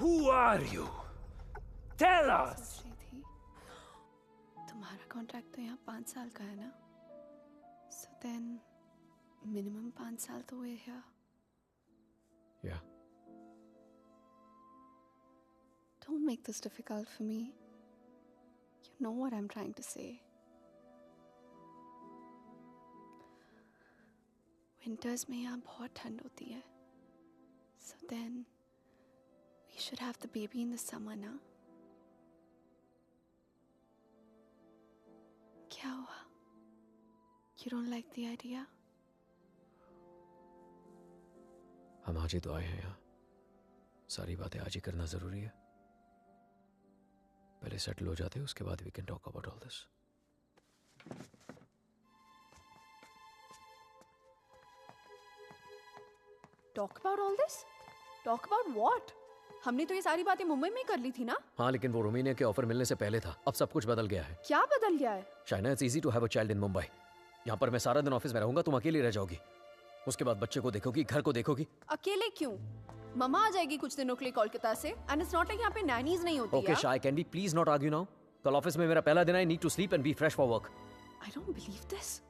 Who are you? Tell us. सोच रही थी तुम्हारा कॉन्ट्रैक्ट तो यहाँ 5 साल का है ना, so then minimum 5 साल तो हुए here. Yeah. Don't make this difficult for me. You know what I'm trying to say. Winters में यहाँ बहुत ठंड होती है, so then we should have the baby in the summer ना. क्या हुआ? You don't like the idea? हम आज ही तो आए हैं यहाँ, सारी बातें आज ही करना जरूरी है। पहले सेटल हो जाते हैं, उसके बाद we can talk about all this. Talk about all this? Talk about what? हमने तो ये सारी बातें मुंबई में ही कर ली थी ना? हाँ, लेकिन वो रोमेनिया के ऑफर मिलने से पहले था। अब सब कुछ बदल गया है। क्या बदल गया है? Shaina, it's easy to have a child in Mumbai. यहाँ पर मैं सारा दिन ऑफिस में रहूंगा, तुम अकेली रह जाओगी। उसके बाद बच्चे को देखोगी, घर को देखोगी। अकेले क्यों? मम्मा आ जाएगी कुछ दिनों के लिए कोलकाता से, एंड इट्स नॉट लाइक यहाँ पे नैनीज नहीं होती। Okay Shay, can we please not argue now? कल ऑफिस में मेरा पहला दिन है, I need to sleep and be fresh for work. I don't believe this.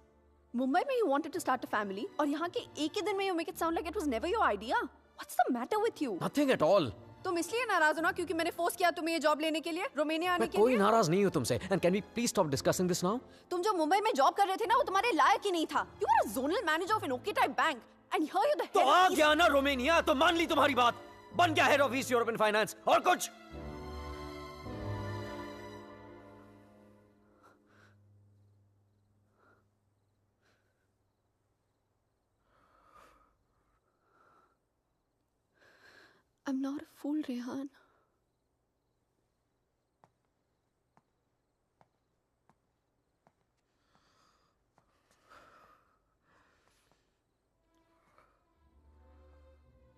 Mumbai में you wanted to start a family, और यहाँ के एक ही दिन में you make it sound like it was never your idea. What's the matter with you? Nothing at all. तुम इसलिए नाराज हो ना क्योंकि मैंने फोर्स किया तुम्हें ये जॉब लेने के लिए, रोमानिया आने के लिए? कोई नाराज नहीं हूँ तुमसे, and can we please stop discussing this now? तुम जो मुंबई में जॉब कर रहे थे ना, वो तुम्हारे लायक ही नहीं था। You were a zonal manager of an okay type bank, and here you the head. तो आ गया ना रोमानिया, तो मान ली तुम्हारी बात, बन गया head of east European finance. और कुछ? I'm not a fool, Rehan.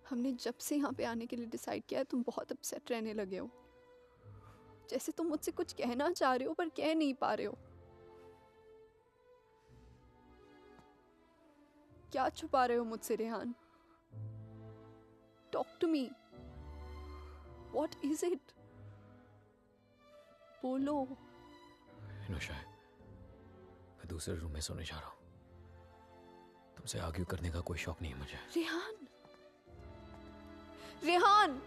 हमने जब से यहाँ पे आने के लिए डिसाइड किया है, तुम बहुत अपसेट रहने लगे हो। जैसे तुम मुझसे कुछ कहना चाह रहे हो पर कह नहीं पा रहे हो। क्या छुपा रहे हो मुझसे, Rehan? Talk to me. What is it? बोलो। शाय, मैं दूसरे रूम में सोने जा रहा हूँ। तुमसे आर्ग्यू करने का कोई शौक नहीं है मुझे। Rehan, Rehan,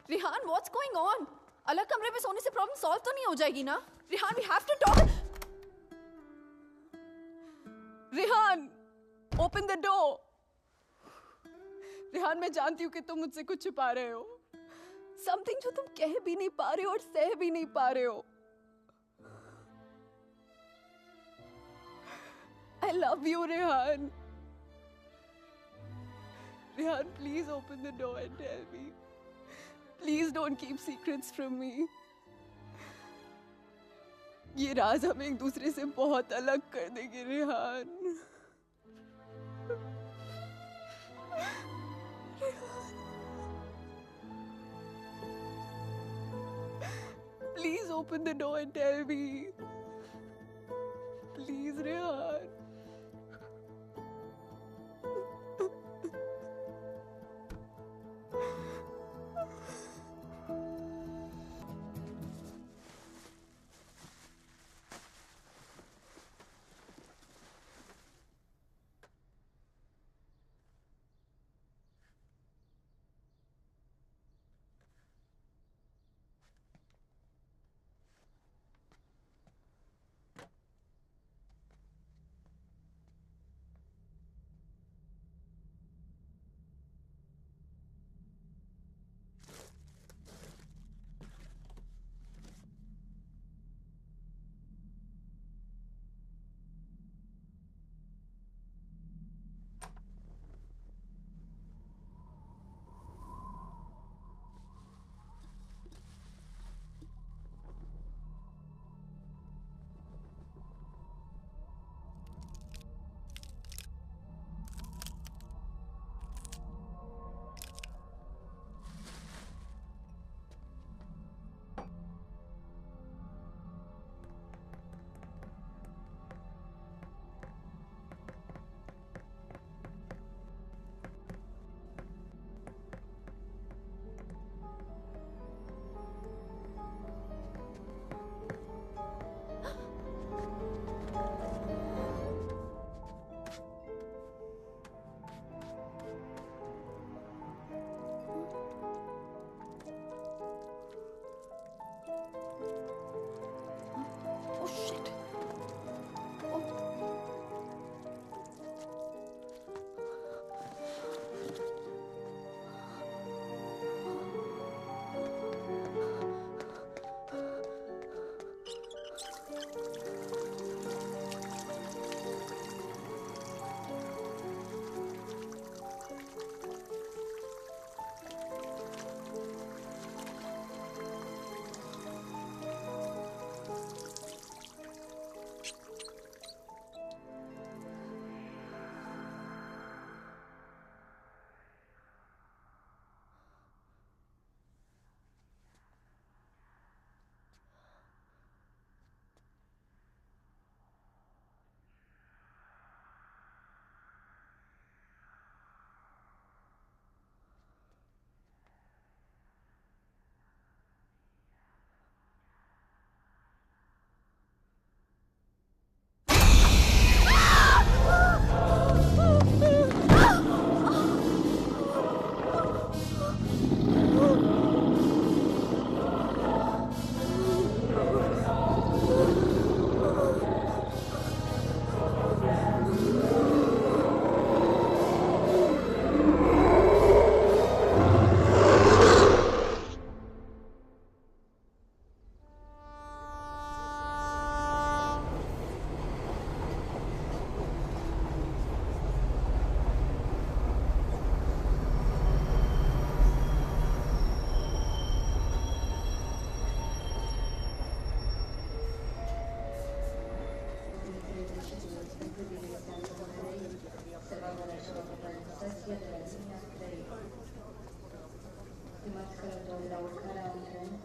Rehan, what's going on? अलग कमरे में सोने से प्रॉब्लम सॉल्व तो नहीं हो जाएगी ना? Rehan, we have to talk. Rehan, open the door. Rehan, मैं जानती हूँ कि तुम मुझसे कुछ छुपा रहे हो, समथिंग जो तुम कह भी नहीं पा रहे हो और सह भी नहीं पा रहे हो। I love you, Rehan. Rehan, please open the door and tell me. Please don't keep secrets from me. ये राज हमें एक दूसरे से बहुत अलग कर देंगे, Rehan. Please open the door and tell me. Please, Rehan.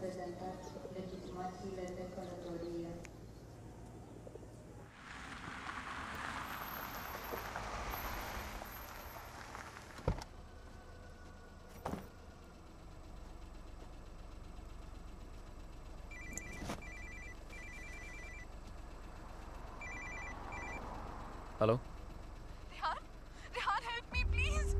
presentar legitimații de călătorie. Hello? Rehan, Rehan, help me please.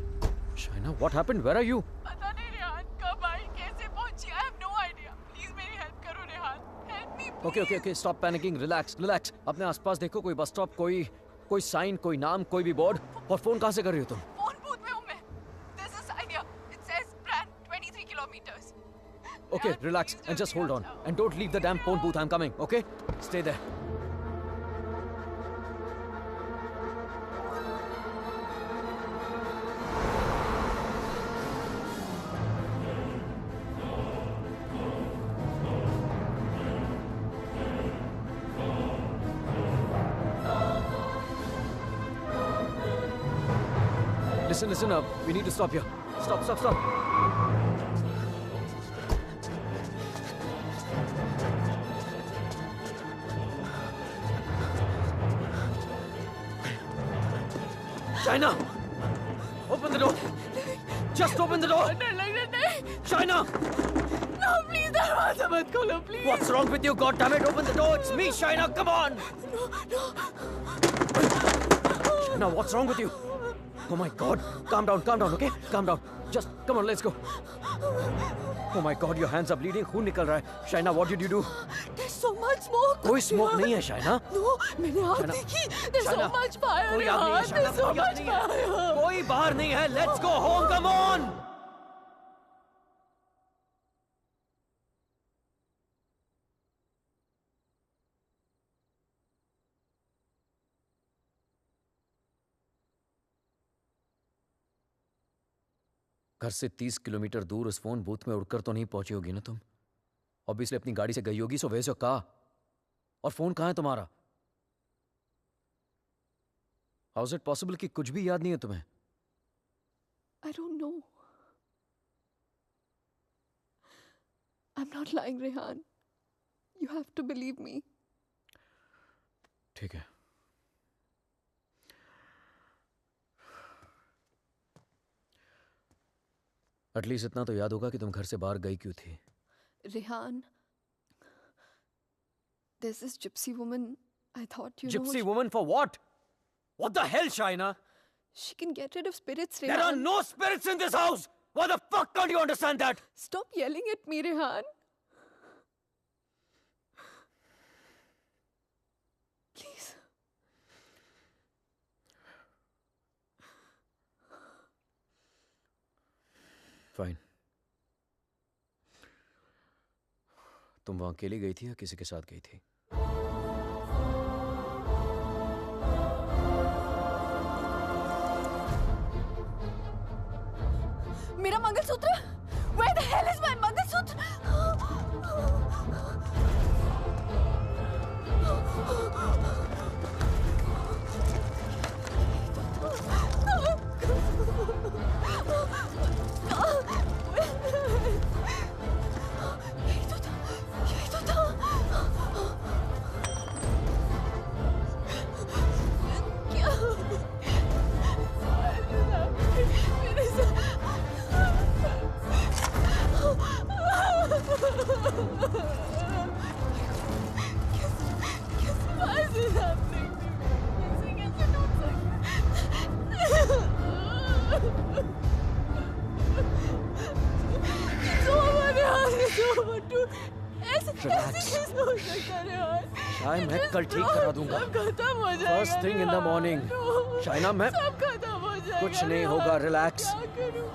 Shaina, what happened? Where are you? पता नहीं रेहान कब आई कैसे पहुंची I have no idea. Please मेरी help करो Rehan. Help me please. Okay, stop panicking. Relax. अपने आसपास देखो कोई बस स्टॉप, कोई साइन, कोई नाम, कोई भी बोर्ड. और फोन कहाँ से कर रही हो तुम? फोन बूथ में हूँ मैं. There's a sign here. It says Brand 23 kilometers. Okay, Rehan, relax please and just जल्दी hold आ on. जाओ. And don't leave the damn phone booth. I'm coming, okay? Stay there. Listen up. We need to stop here. Stop. Shaina! Open the door! Just open the door! डर लग रहा नहीं. Shaina! No, please दरवाजा मत खोलो please. What's wrong with you? God damn it! Open the door! It's me, Shaina! Come on! Shaina, what's wrong with you? Oh my God! Calm down, okay? Calm down. Just come on, let's go. Oh my God, your hands are bleeding. खून निकल रहा है. Shaina, what did you do? There's so much smoke. कोई smoke नहीं है, Shaina. No, मैंने आग Shaina, देखी. There's so Shaina, much fire. कोई आग नहीं है, Rehan. Shaina. There's so कोई आग much नहीं है. fire. कोई बाहर नहीं है. Let's go home. Come on. घर से 30 किलोमीटर दूर उस फोन बूथ में उड़कर तो नहीं पहुंची होगी ना तुम? ऑब्वियसली अपनी गाड़ी से गई होगी. So where your car? और फोन कहाँ है तुम्हारा? हाउ इज इट पॉसिबल कि कुछ भी याद नहीं है तुम्हें? I don't know. I'm not lying, Rehan. You have to believe me. ठीक है. एटलीस्ट इतना तो याद होगा कि तुम घर से बाहर गई क्यों थी. Rehan, there's this gypsy woman. I thought you Gypsy know. woman for what? What the hell, Shaina? She can get rid of spirits, There are Rehan. no spirits in this house! Why the fuck can't you understand that? Stop yelling at me, Rehan. Please. Fine. तुम वहां अकेली गई थी या किसी के साथ गई थी? मेरा mangalsutra? Where the hell is my mangalsutra? यही तो था. क्या? मेरे Why is this happening to me? कैसे टूट सकता? It's over, Rehan. It's over. ऐसे कैसे हो सकता है, Rehan? शायद मैं कल ठीक करा दूंगा. सब खत्म हो जाएगा. First thing in the Rehan. morning. No. Shaina, मैं सब खत्म हो जाएगा. कुछ नहीं Rehan. होगा. Relax. क्या करूं?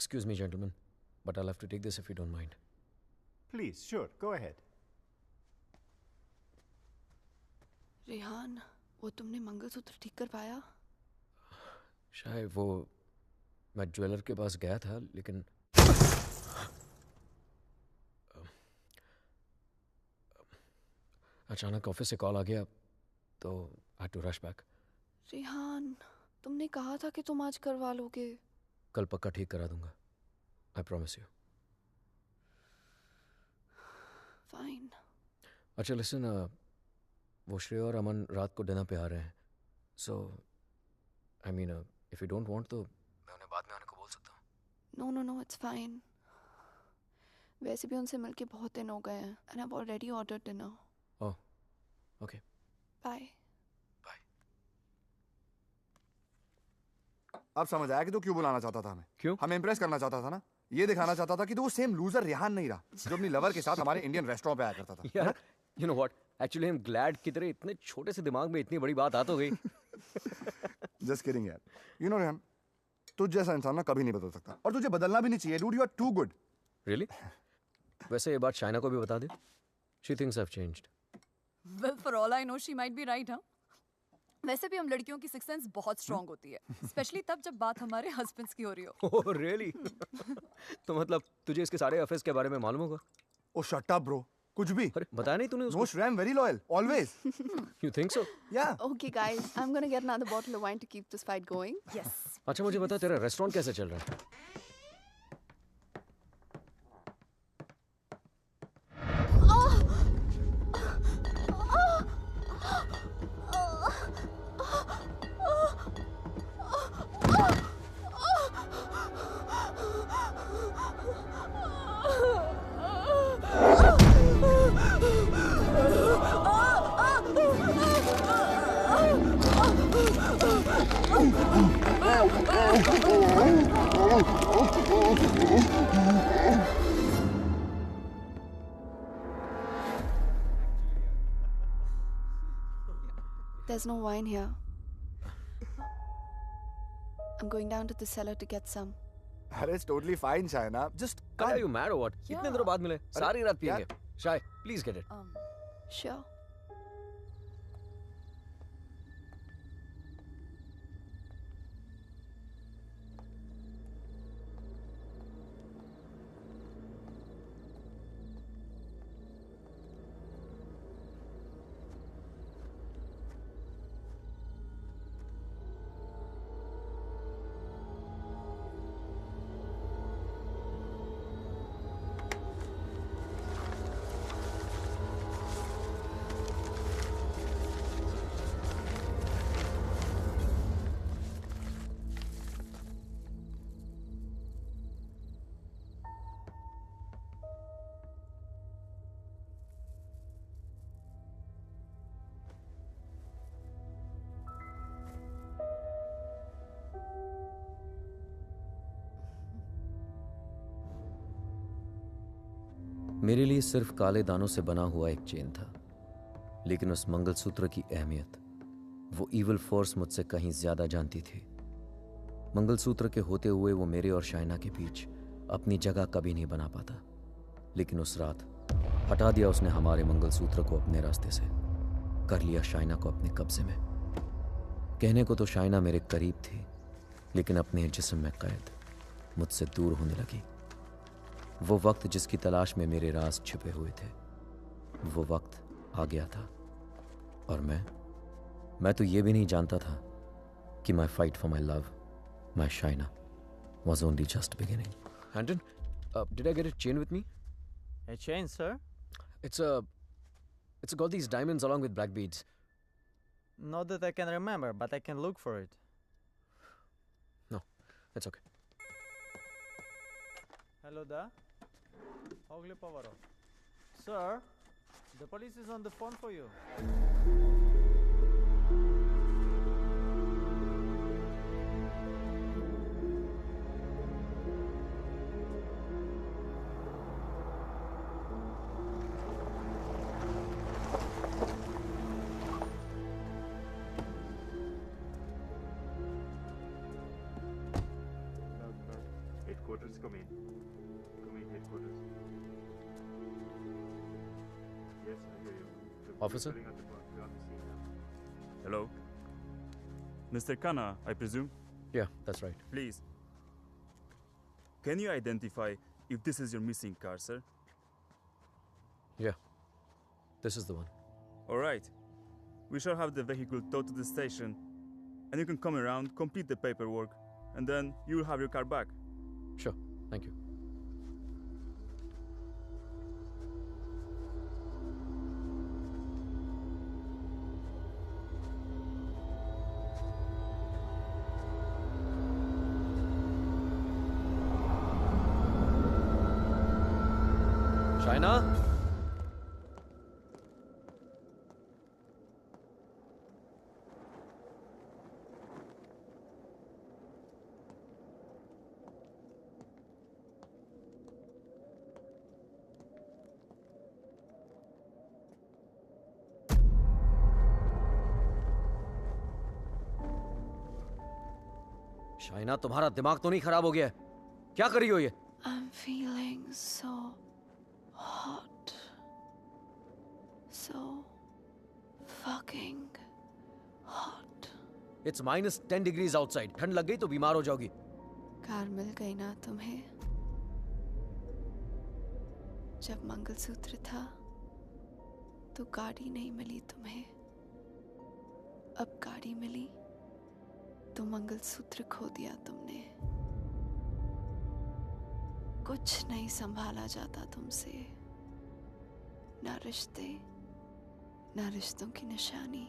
Excuse me, gentlemen, but I'll have to take this if you don't mind. Please, sure, go ahead. Rehan, वो तुमने मंगलसूत्र ठीक कर पाया? शायद वो मैं ज्वेलर के पास गया था लेकिन अचानक ऑफिस से कॉल आ गया तो I had to rush back. Rehan, तुमने कहा था कि तुम आज करवा लोगे. कल पक्का ठीक करा दूंगा. I promise you. फाइन. अच्छा लिसन, वो श्रेय और अमन रात को डिनर पे आ रहे हैं. So I mean if you don't want तो मैं उन्हें बाद में आने को बोल सकता हूँ. No no no, it's fine. वैसे भी उनसे मिलके बहुत दिन हो गए हैं and I have already ordered dinner. Oh okay. Bye. Bye. अब समझ आया कि तू क्यों बुलाना चाहता था हमें. क्यों? हमें इम्प्रेस करना चाहता था ना. ये दिखाना चाहता था कि तू वो सेम लूजर रेहान नहीं रहा जो अपनी लवर के साथ हमारे इंडियन रेस्टोरेंट पे आया करता था. यार you know what, actually I am glad कि तेरे इतने छोटे से दिमाग में इतनी बड़ी बात आ तो गई. जस्ट किडिंग यार. यू नो रेहान, तुझ जैसा इंसान ना कभी नहीं बदल सकता और तुझे बदलना भी नहीं चाहिए. Dude, you are too good. Really? वैसे ये बात शाइना को भी बता दे. She thinks I have changed. Well, for all I know, she might be right, huh? वैसे भी हम लड़कियों की सिक्स सेंस बहुत स्ट्रांग होती है, स्पेशली तब जब बात हमारे हस्बैंड्स की हो रही हो. Oh really? तो मतलब तुझे इसके सारे अफेयर्स के बारे में मालूम होगा? ओ शट अप ब्रो. कुछ भी. अरे बताया नहीं तूने नो उसको? श्रेय, I am very loyal always. You think so? या. Okay guys, I'm gonna get another bottle of wine to keep this fight going. Yes. अच्छा मुझे बता तेरा रेस्टोरेंट कैसे चल रहा है? There's no wine here. I'm going down to the cellar to get some. अरे it's totally fine Shaina. Just Are you mad or what? Yeah. इतने दिनों बाद मिले, सारी रात यार. पिएंगे. शाय, प्लीज गेट इट. Sure. मेरे लिए सिर्फ काले दानों से बना हुआ एक चेन था, लेकिन उस मंगलसूत्र की अहमियत वो इविल फोर्स मुझसे कहीं ज्यादा जानती थी. मंगलसूत्र के होते हुए वो मेरे और शाइना के बीच अपनी जगह कभी नहीं बना पाता, लेकिन उस रात हटा दिया उसने हमारे मंगलसूत्र को अपने रास्ते से, कर लिया शाइना को अपने कब्जे में. कहने को तो शाइना मेरे करीब थी, लेकिन अपने जिस्म में कैद मुझसे दूर होने लगी. वो वक्त जिसकी तलाश में मेरे राज छिपे हुए थे, वो वक्त आ गया था. और मैं तो ये भी नहीं जानता था कि my fight for my love, my Shaina, was only just beginning. हैंटन, Did I get a chain with me? A chain, sir? It's got these diamonds along with black beads. Not that I can remember, but I can look for it. No, that's okay. Hello there. Ogli Povaro. Sir, the police is on the phone for you. Headquarters, come in. Come in, headquarters. Yes, I hear you. The Officer? police are filling out the report. We're on the scene now. Hello? Mr. Khanna, I presume? Yeah, that's right. Please. Can you identify if this is your missing car, sir? Yeah, this is the one. Alright. We shall have the vehicle towed to the station, and you can come around, complete the paperwork, and then you will have your car back. Sure, thank you. Shaina? Shaina, तुम्हारा दिमाग तो नहीं खराब हो गया है? क्या कर रही हो ये? I'm feeling so hot. So fucking hot. It's -10 degrees outside. ठंड लग गई तो बीमार हो जाओगी. कार मिल गई ना तुम्हें? जब मंगलसूत्र था तो गाड़ी नहीं मिली तुम्हें. अब गाड़ी मिली तो मंगलसूत्र खो दिया तुमने. कुछ नहीं संभाला जाता तुमसे. ना रिश्ते, ना रिश्तों की निशानी.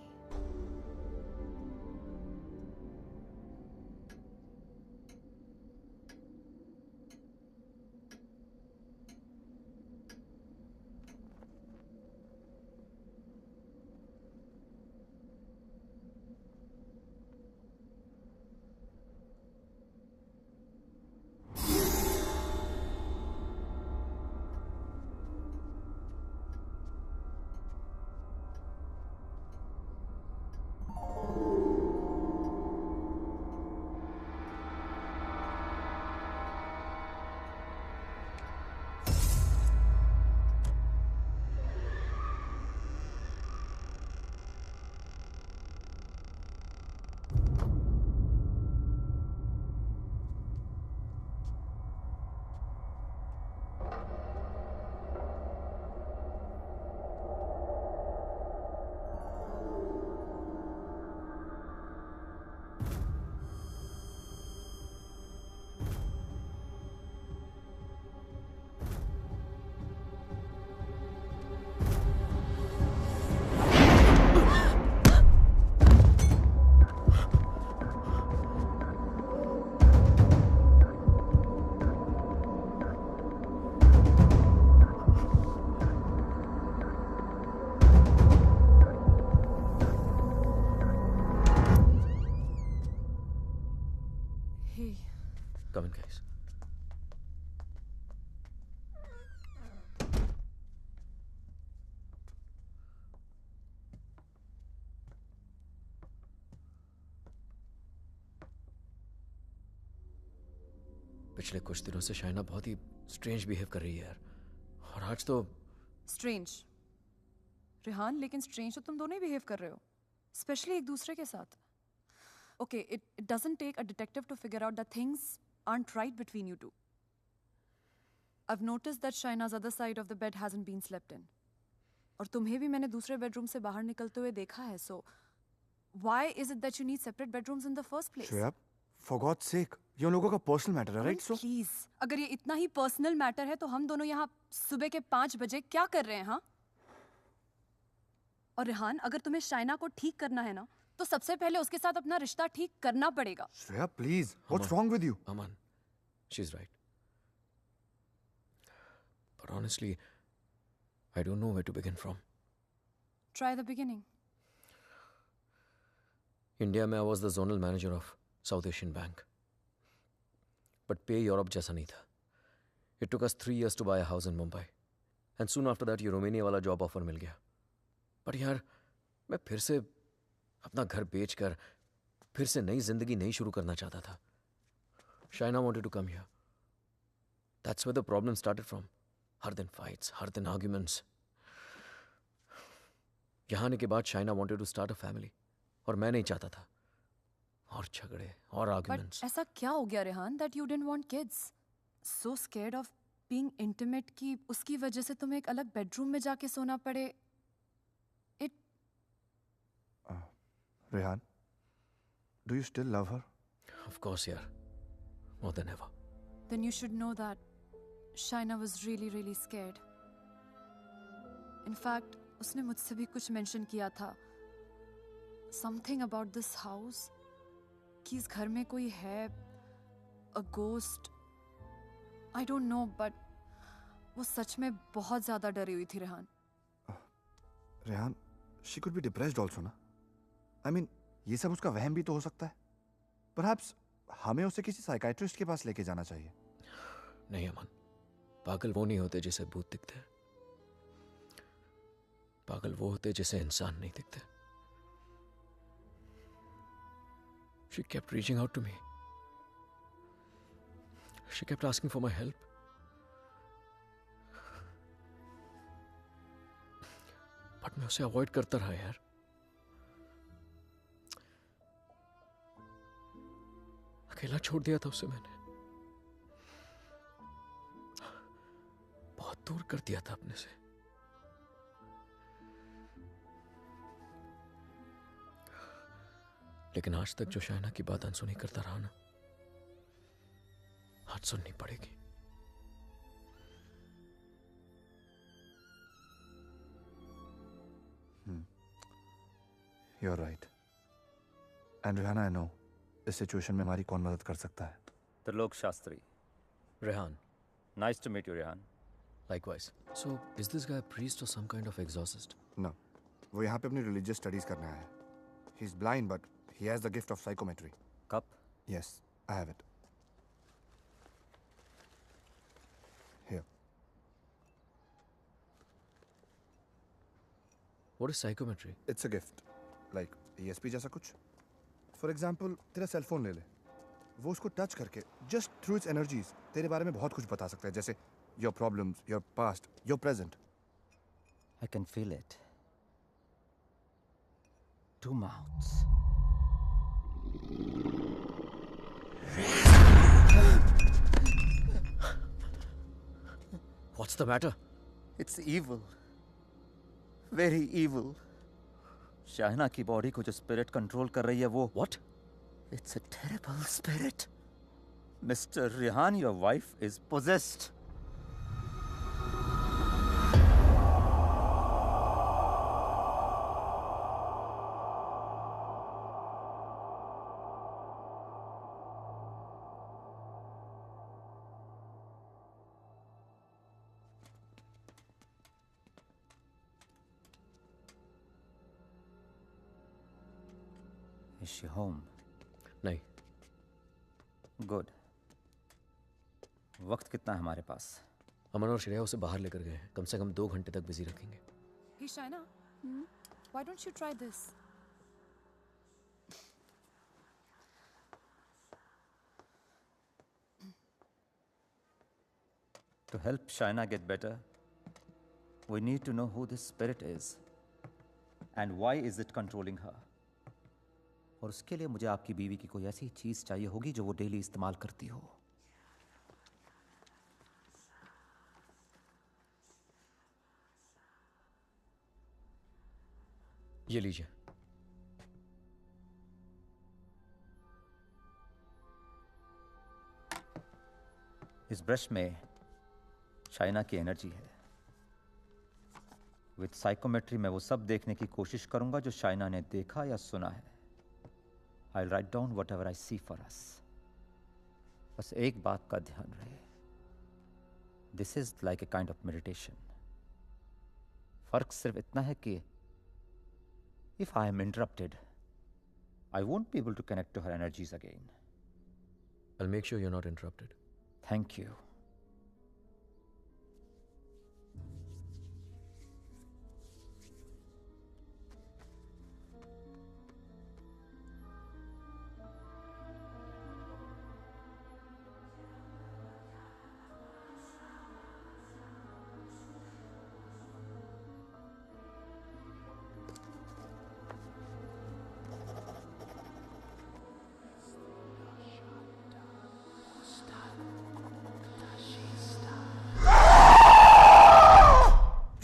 Come in, guys. पिछले कुछ दिनों से शाइना बहुत ही स्ट्रेंज बिहेव कर रही है यार. और आज तो स्ट्रेंज रिहान, लेकिन स्ट्रेंज तो तुम दोनों ही बिहेव कर रहे हो, स्पेशली एक दूसरे के साथ. Okay, it doesn't take a detective to figure out that things aren't right between you two. I've noticed that Shaina's other side of the bed hasn't been slept in. और तुम्हें भी मैंने दूसरे बेडरूम से बाहर निकलते हुए देखा है. So why is it that you need separate bedrooms in the first place? Shreya, for God's sake, ये उन लोगों का पर्सनल मैटर है, राइट? सो प्लीज, अगर ये इतना ही पर्सनल मैटर है तो हम दोनों यहाँ सुबह के 5 बजे क्या कर रहे हैं? हाँ, और रेहान, अगर तुम्हें शाइना को ठीक करना है ना, तो सबसे पहले उसके साथ अपना रिश्ता ठीक करना पड़ेगा। Shreya please, what's wrong with you? Aman, she's right. But honestly, I don't know where to begin from. Try the beginning. India में I was the zonal manager of South Asian Bank. But pay Europe जैसा नहीं था. It took us 3 years to buy a house in Mumbai. And soon after that, ये Romania वाला job offer मिल गया. पर यार, मैं फिर से अपना घर बेचकर फिर से नई जिंदगी नहीं शुरू करना चाहता था. Shaina wanted to come here. That's where the problem started from. हर दिन fights, हर दिन arguments. यहाँ आने के बाद Shaina wanted to start a family. और मैं नहीं चाहता था. और झगड़े और arguments. But ऐसा क्या हो गया Rehan that you didn't want kids? So scared of being intimate कि उसकी वजह से तुम्हें एक अलग बेडरूम में जाके सोना पड़े. It Rehan, do you still love her? Of course, यार. More than ever. Then you should know that Shaina was really, really scared. In fact, उसने मुझसे भी कुछ mention किया था. Something about this house. कि इस घर में कोई है. A ghost. I don't know, but वो सच में बहुत ज़्यादा डरी हुई थी Rehan. Rehan, she could be depressed also ना? I mean, ये सब उसका वहम भी तो हो सकता है. Perhaps हमें उसे किसी साइकाइट्रिस्ट के पास लेके जाना चाहिए. नहीं अमन, पागल वो नहीं होते जिसे भूत दिखते हैं. पागल वो होते जिसे इंसान नहीं दिखते. She kept reaching out to me. She kept asking for my help. But मैं उसे अवॉइड करता रहा यार. अकेला छोड़ दिया था उसे मैंने. बहुत दूर कर दिया था अपने से. लेकिन आज तक जो शाइना की बात अनसुनी करता रहा ना, आज सुननी पड़ेगी. You're right. And Rihanna, I know, इस सिचुएशन में हमारी कौन मदद कर सकता है? Trilok Shastri. Rehan, Nice to meet you, Rehan. likewise. So, is this guy a priest or some kind of exorcist? No. वो यहाँ पे अपनी religious studies करने आया है. He's blind, but he has the gift of psychometry. Cup? Yes, I have it. Here. What is psychometry? It's a gift. Like ESP जैसा कुछ. For example, तेरा सेल फोन ले ले. वो उसको टच करके just through its energies तेरे बारे में बहुत कुछ बता सकता है, जैसे your problems, your past, your present. I can feel it. 2 mouths. What's the matter? It's evil. Very evil. Shaina की बॉडी को जो स्पिरिट कंट्रोल कर रही है वो. What? It's a terrible spirit. Mr. Rehan, your wife is possessed. Is she home? नहीं. Good. वक्त कितना है हमारे पास? अमन और श्रेया उसे बाहर लेकर गए हैं. कम से कम 2 घंटे तक बिजी रखेंगे. Hey Shaina, why don't you try this? To help Shaina get better, we need to know who this spirit is and why is it controlling her. और उसके लिए मुझे आपकी बीवी की कोई ऐसी चीज चाहिए होगी जो वो डेली इस्तेमाल करती हो. ये लीजिए. इस ब्रश में शाइना की एनर्जी है। विद साइकोमेट्री मैं वो सब देखने की कोशिश करूंगा जो शाइना ने देखा या सुना है। I will write down whatever I see for us. बस एक बात का ध्यान रहे, this is like a kind of meditation. फर्क सिर्फ इतना है कि if I am interrupted I won't be able to connect to her energies again. I'll make sure you're not interrupted. Thank you.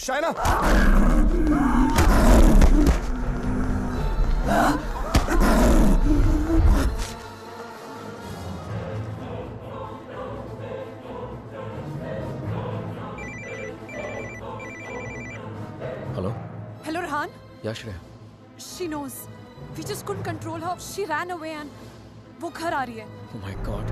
Shaina! Hello? Hello, Rehan. Yeah, Shreya. She knows. We just couldn't control her. She ran away and वो घर आ रही है. Oh my God.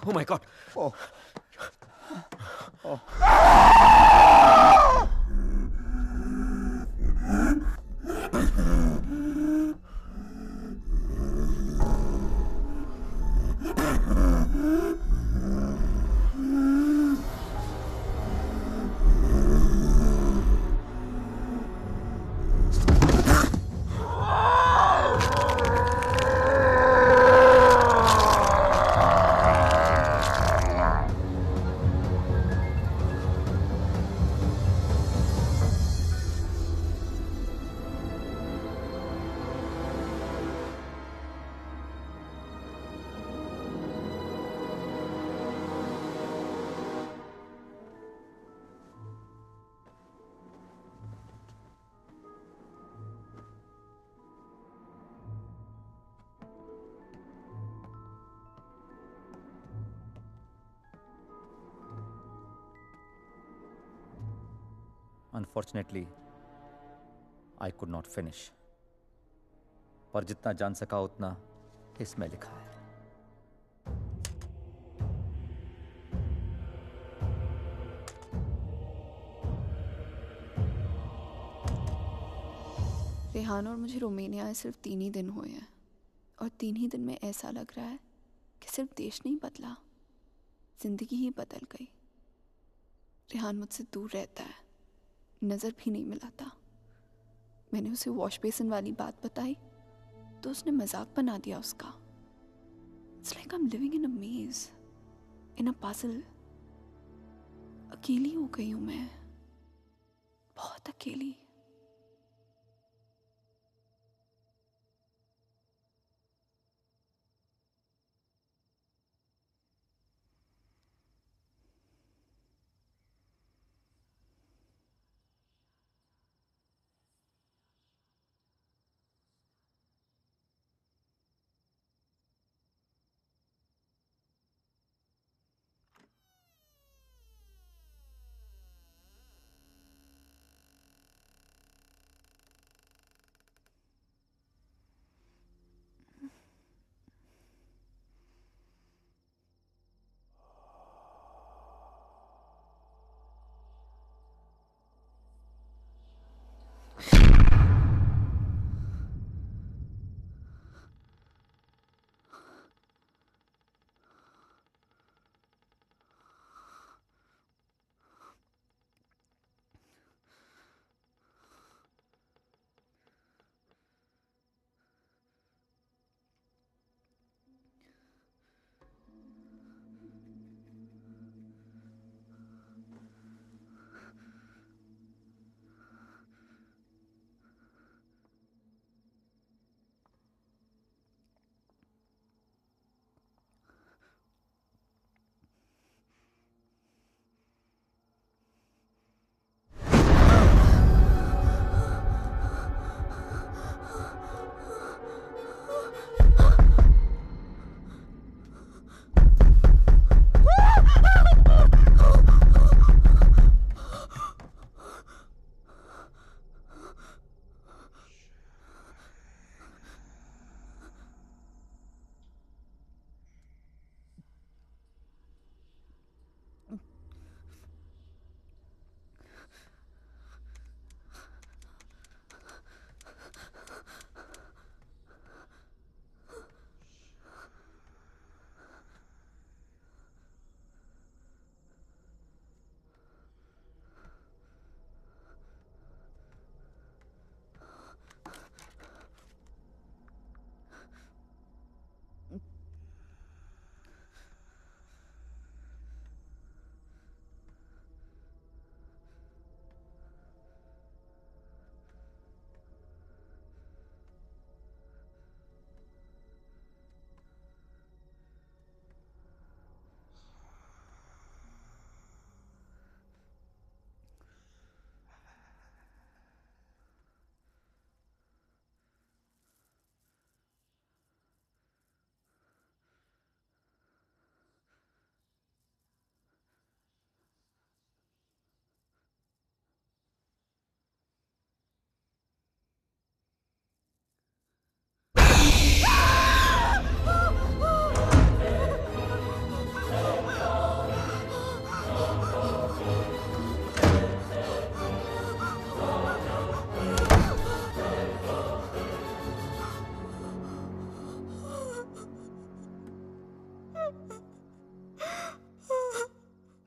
Oh my God. Oh. Oh. Unfortunately, I could not finish. पर जितना जान सका उतना इसमें लिखा है. रेहान और मुझे रोमानिया आए सिर्फ 3 ही दिन हुए हैं और 3 ही दिन में ऐसा लग रहा है कि सिर्फ देश नहीं बदला, जिंदगी ही बदल गई। रेहान मुझसे दूर रहता है, नज़र भी नहीं मिलाता। मैंने उसे वॉश बेसिन वाली बात बताई तो उसने मजाक बना दिया उसका। It's like I am living in a maze, in a puzzle. अकेली हो गई हूँ मैं, बहुत अकेली।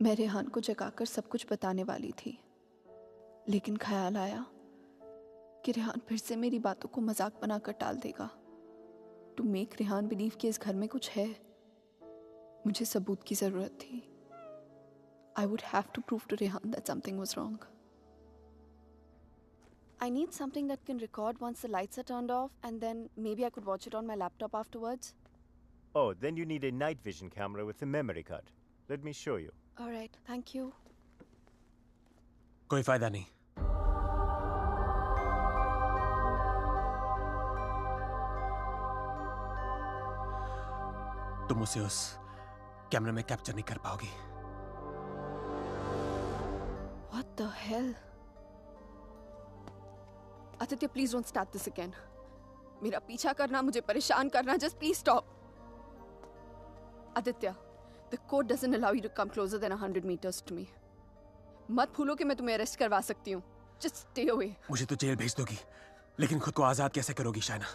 मैं रेहान को जगाकर सब कुछ बताने वाली थी, लेकिन ख्याल आया कि रेहान फिर से मेरी बातों को मजाक बनाकर टाल देगा। टू मेक रेहान बिलीव कि इस घर में कुछ है, मुझे सबूत की जरूरत थी। I would have to prove to Rehan that something was wrong. I need something that can record once the lights are turned off, and then maybe I could watch it on my laptop afterwards. Oh, then you need a night vision camera with a memory card. Let me show you. All right, thank you. कोई फायदा नहीं। तुम उसे उस कैमरे में capture नहीं कर पाओगी। What the hell? Aditya, please don't start this again. मेरा पीछा करना, मुझे परेशान करना, just please stop. Aditya, the code doesn't allow you to come closer than 100 meters to me. मत भूलो कि मैं तुम्हें अरेस्ट करवा सकती हूँ. Just stay away. मुझे तो जेल भेज दोगी, लेकिन खुद को आजाद कैसे करोगी शाइना?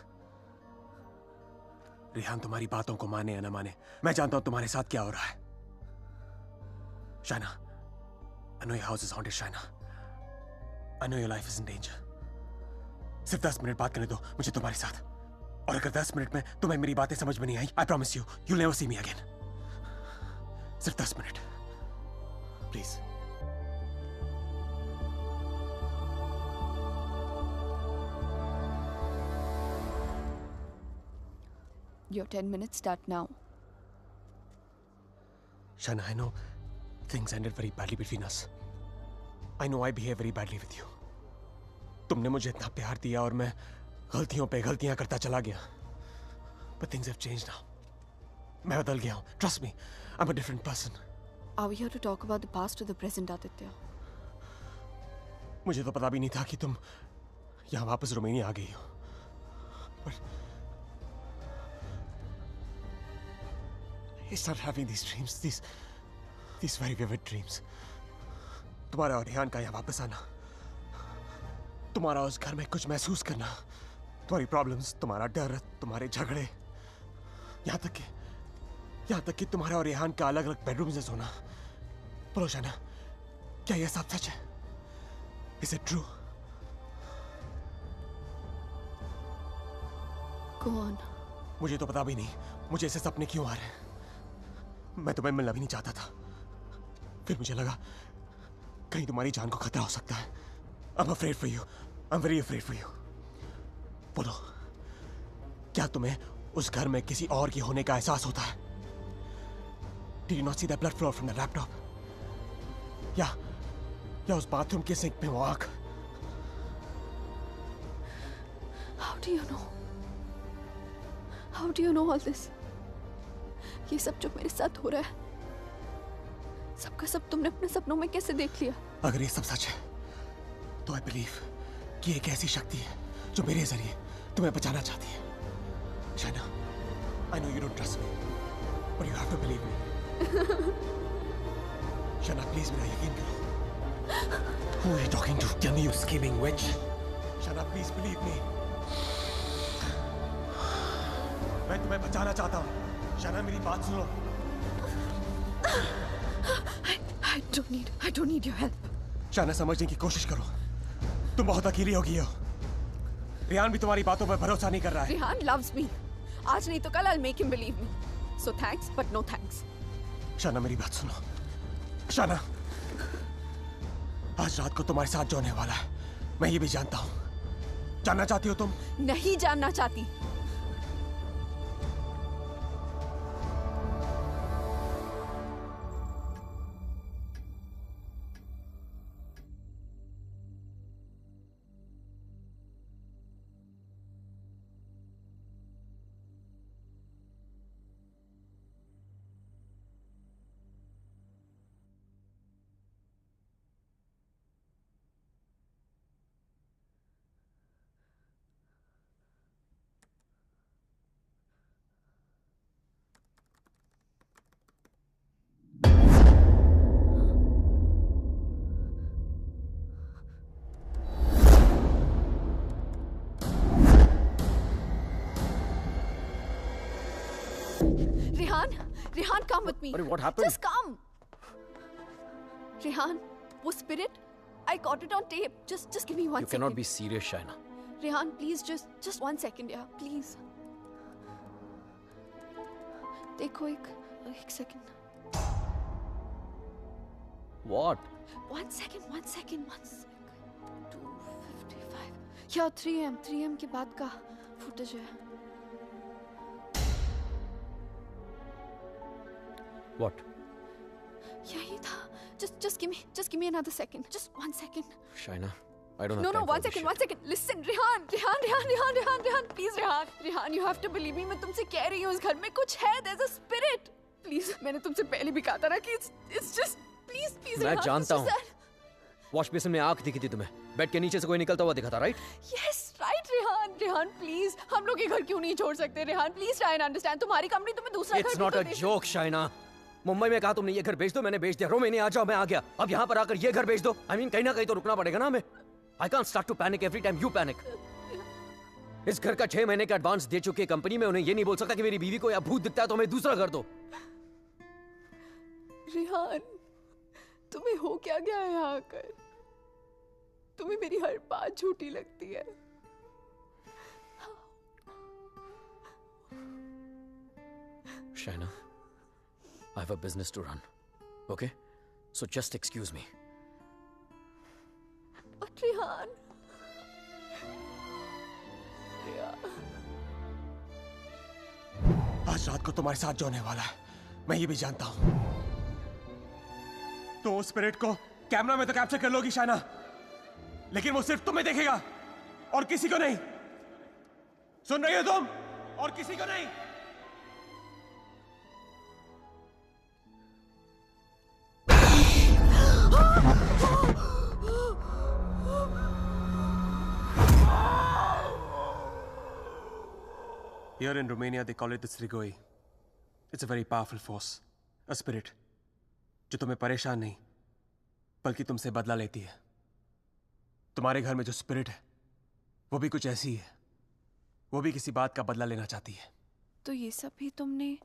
रेहान तुम्हारी बातों को माने या ना माने, मैं जानता हूं तुम्हारे साथ क्या हो रहा है। Shaina, I know your house is haunted, Shaina. I know your life is in danger. सिर्फ 10 मिनट बात करने दो मुझे तुम्हारे साथ, और अगर 10 मिनट में तुम्हें मेरी बातें समझ में नहीं आई, I promise you, you'll never see me again. सिर्फ 10 minute, please. Your 10 minutes start now. Shaina, I know things ended very badly between us. I know I behave very badly with you. तुमने मुझे इतना प्यार दिया और मैं गलतियों पे गलतियां करता चला गया। But things have changed now. मैं बदल गया हूँ. Trust me, I'm a different person. Are we here to talk about the past or the present, Aditya? मुझे तो पता भी नहीं था कि तुम यहाँ वापस रोमानिया आ गई हो। But I started having these dreams, these very vivid dreams. तुम्हारा और रेहान का यहाँ वापस आना, तुम्हारा उस घर में कुछ महसूस करना, तुम्हारी प्रॉब्लम्स, तुम्हारा डर, तुम्हारे झगड़े, यहाँ तक कि तुम्हारा और रेहान का अलग अलग बेडरूम से सोना। बोलो शाइना, क्या यह सब सच है? Is it true? Go on. मुझे तो पता भी नहीं मुझे ऐसे सपने क्यों आ रहे हैं। मैं तुम्हें मिलना भी नहीं चाहता था, फिर मुझे लगा कहीं तुम्हारी जान को खतरा हो सकता है। I'm afraid for you. I'm very afraid for you. बोलो, क्या तुम्हें उस घर में किसी और की होने का एहसास होता है? Did you not see that blood flow from the laptop? या उस बाथरूम के सिंक में वो आग? How do you know? How do you know all this? ये सब जो मेरे साथ हो रहा है, सबका सब तुमने अपने सपनों में कैसे देख लिया? अगर ये सब सच है, तो I believe कि एक ऐसी शक्ति है जो मेरे जरिए तुम्हें बचाना चाहती है। Shaina, I know you don't trust me, but you have to believe me. Shaina, please मेरा यकीन करो। Who are you talking to? Tell me, you scheming witch. Shaina, please believe me. मैं तुम्हें बचाना चाहता हूँ। शाइना, मेरी बात सुनो। I don't need your help. Shaina, समझने की कोशिश करो। तुम बहुत अकेली हो गई हो। रेहान भी तुम्हारी बातों पर भरोसा नहीं कर रहा है। Rehan loves me. आज नहीं तो कल I'll make him believe me. So thanks, but no thanks. Shaina, मेरी बात सुनो। शाइना, आज रात को तुम्हारे साथ जो होने वाला है, मैं ये भी जानता हूँ। जानना चाहती हो तुम? नहीं जानना चाहती। Rehan, come with me. What happened? Just come. Rehan, वो spirit, I caught it on tape. Just give me 1 second. You cannot be serious, Shaina. Rehan, please, just 1 second, yeah, please. देखो एक second. What? 1 second. 2:55. Yeah, 3 am के बाद का footage है. What? यही था. Just give me another second. Just 1 second. Shaina, I don't have No, time for 1 this second, shit. 1 second. Listen, Rehan, please, Rehan, you have to believe me. मैं तुमसे कह रही हूँ, इस घर में कुछ है. There's a spirit. Please, मैंने तुमसे पहले भी कहा था ना कि it's just, please, मैं Rehan, जानता it's हूँ. just that. वॉश बेसिन में आंख दिखी थी तुम्हें. बेड के नीचे से कोई निकलता हुआ दिखा था, right? Yes, right, Rehan, please. हम लोग ये घर क्यों नहीं छोड़ सकते, Rehan? Please try and understand. तुम्हारी कंपनी तुम्हें दूसरा घर It's भी not तो a they joke, Shaina. Mumbai में कहा तुमने ये घर बेच दो, मैंने बेच दिया. रोमेनिया आ जाओ, मैं आ गया. अब यहाँ पर आकर ये घर बेच दो. I mean, कहीं ना कहीं तो रुकना पड़ेगा ना हमें. I can't start to panic every time you panic. इस घर का 6 महीने का एडवांस दे चुकी कंपनी में उन्हें ये नहीं बोल सकता कि मेरी बीवी को या भूत दिखता है तो हमें दूसरा घर दो. रेहान, तुम्हें हो क्या गया है यहाँ आकर? तुम्हें मेरी हर बात झूठी लगती है. Shaina, I have a business to run. Okay? So just excuse me. But Rehan. आज रात को तुम्हारे साथ जो होने वाला है, मैं ये भी जानता हूं. तो उस स्पिरिट को कैमरा में तो कैप्चर कर लोगी शाइना, लेकिन वो सिर्फ तुम्हें देखेगा और किसी को नहीं. सुन रही हो तुम? और किसी को नहीं. Here in Romania, they call it the Strigoi. It's a very powerful force, a spirit, जो तुम्हें परेशान नहीं, बल्कि तुमसे बदला लेती है. तुम्हारे घर में जो स्पिरिट है, वो भी कुछ ऐसी है. वो भी किसी बात का बदला लेना चाहती है. तो ये सब भी तुमने,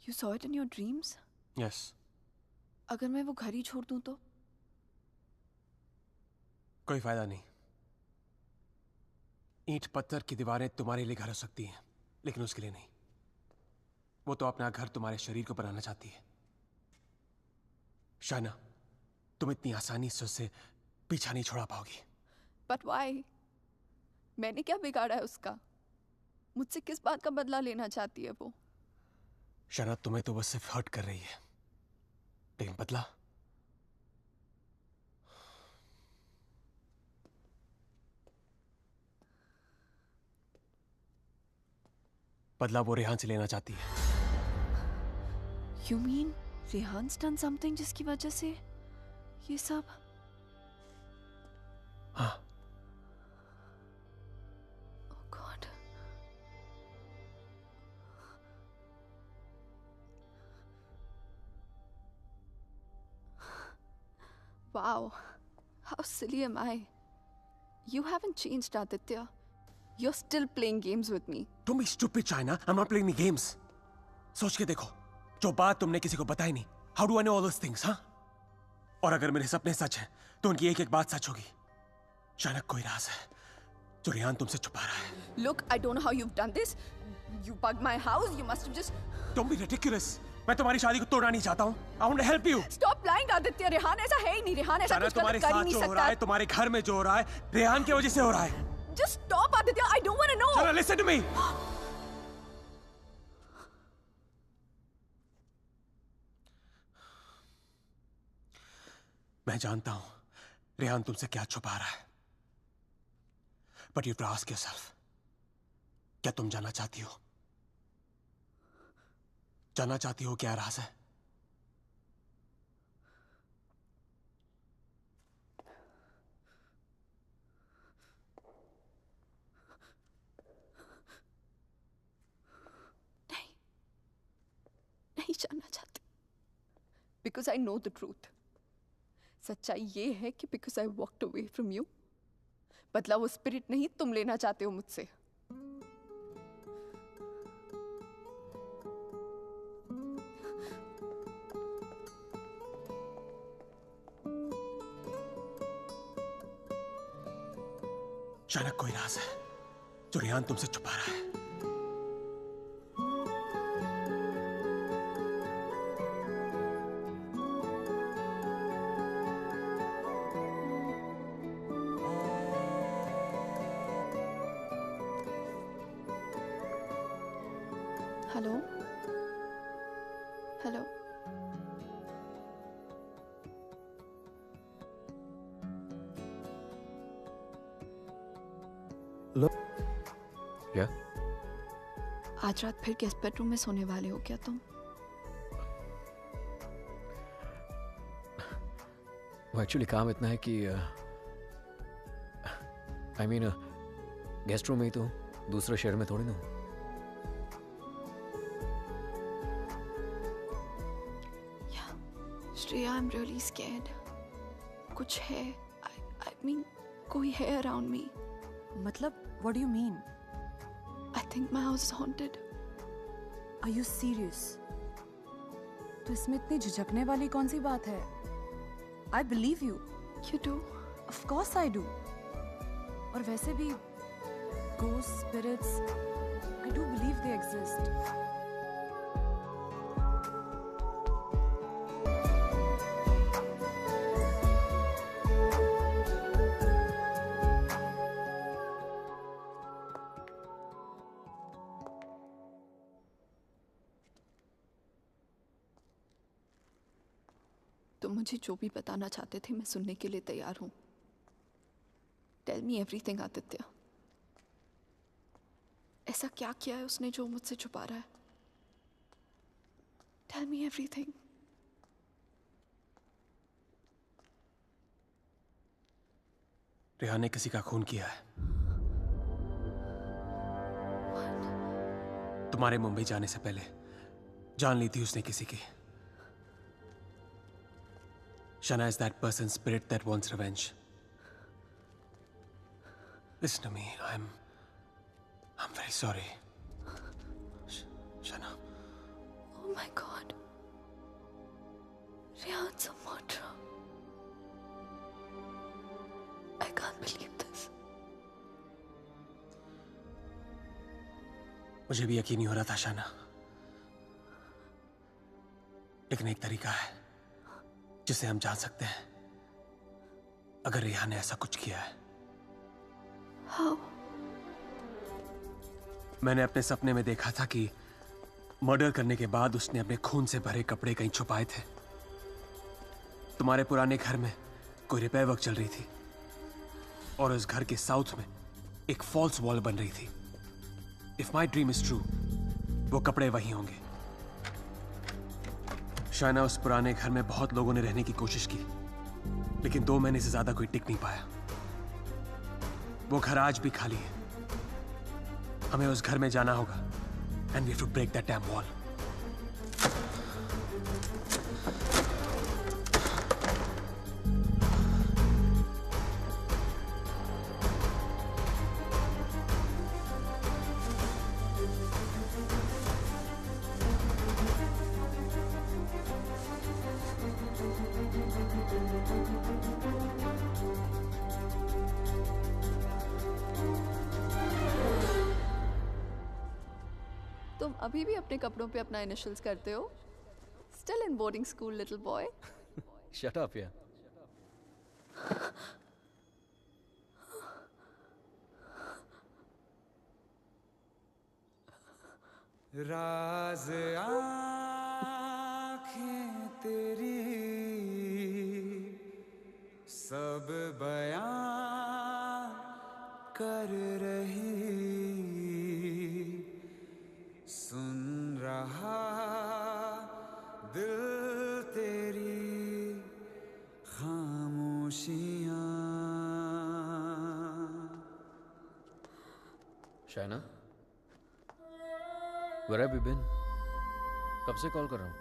you saw it in your dreams? Yes. अगर मैं वो घर ही छोड़ दूं तो? कोई फायदा नहीं. ईंट पत्थर की दीवारें तुम्हारे लिए घर हो सकती हैं, लेकिन उसके लिए नहीं. वो तो अपना घर तुम्हारे शरीर को बनाना चाहती है. शाइना, तुम इतनी आसानी से उससे पीछा नहीं छोड़ा पाओगी. But why? मैंने क्या बिगाड़ा है उसका? मुझसे किस बात का बदला लेना चाहती है वो? शाइना, तुम्हें तो बस सिर्फ हर्ट कर रही है, लेकिन बदला? बदला वो रेहान से लेना चाहती है. You mean रेहान's done something जिसकी वजह से ये सब? हाँ. Oh God. Wow. How silly am I? You haven't changed, Aditya. You're still playing games with me. Don't be stupid, China. I'm not playing any games. सोच के देखो, जो बात तुमने किसी को बताई नहीं. How do I know all those things, हाँ? और अगर मेरे सपने सच हैं, तो उनकी एक-एक बात सच होगी. शायद कोई राज है, जो रेहान तुमसे छुपा रहा है. Look, I don't know how you've done this. You bugged my house. You must have just. Don't be ridiculous. मैं तुम्हारी शादी को तोड़ना नहीं चाहता हूँ. I want to help you. Stop lying, Aditya. Rehan ऐसा है ही नहीं. रेहान ऐसा कुछ गलत कर ही नहीं सकता. हो रहा है, तुम्हारे घर में जो हो रहा है, रेहान की वजह से हो रहा है. Just stop, Aditya. I don't want to know. Chana, listen to me. मैं जानता हूं रेहान तुमसे क्या छुपा रहा है. But you have to ask yourself, क्या तुम जानना चाहती हो? जानना चाहती हो क्या राज है? नहीं जानना चाहती. Because I know the truth. सच्चाई ये है कि because I walked away from you, बदला वो स्पिरिट नहीं तुम लेना चाहते हो मुझसे. शायना कोई राज है जो रेहान तुमसे छुपा रहा है। हेलो हेलो क्या? आज रात फिर गेस्ट बेडरूम में सोने वाले हो क्या तुम? वो एक्चुअली काम इतना है कि आई मीन गेस्ट रूम में ही तो हूँ, दूसरे शहर में थोड़ी ना हूँ। Shreya, I'm really scared. कुछ है, I mean, कोई है around me. मतलब, what do you mean? I think my house is haunted. Are you serious? तो इसमें इतनी झिझकने वाली कौन सी बात है? I believe you. You do? Of course I do. और वैसे भी ghosts, spirits, I do believe they exist. तुम मुझे जो भी बताना चाहते थे मैं सुनने के लिए तैयार हूं। Tell me everything Aditya. ऐसा क्या किया है उसने जो मुझसे छुपा रहा है? Tell me everything. रेहान ने किसी का खून किया है। तुम्हारे मुंबई जाने से पहले जान ली थी उसने किसी की। Shana is that person's spirit that wants revenge. Listen to me. I'm very sorry. Shana. Oh my God. Rehan's a murderer. I can't believe this. मुझे भी यकीन नहीं हो रहा था शाना, लेकिन एक तरीका है जिसे हम जान सकते हैं अगर रेहान ने ऐसा कुछ किया है। How? मैंने अपने सपने में देखा था कि मर्डर करने के बाद उसने अपने खून से भरे कपड़े कहीं छुपाए थे। तुम्हारे पुराने घर में कोई रिपेयर वर्क चल रही थी और उस घर के साउथ में एक फॉल्स वॉल बन रही थी। If my dream is true, वो कपड़े वही होंगे। शायना, उस पुराने घर में बहुत लोगों ने रहने की कोशिश की, लेकिन 2 महीने से ज्यादा कोई टिक नहीं पाया। वो घर आज भी खाली है। हमें उस घर में जाना होगा and we have to break that dam wall. तुम अभी भी अपने कपड़ों पे अपना इनिशियल्स करते हो? Still in boarding school, little boy. Shut up, yeah. राज आँखें तेरी सब बयां कर रही, सुन रहा दिल तेरी खामोशियां। Shaina, where have you been? कब से कॉल कर रहा हूं?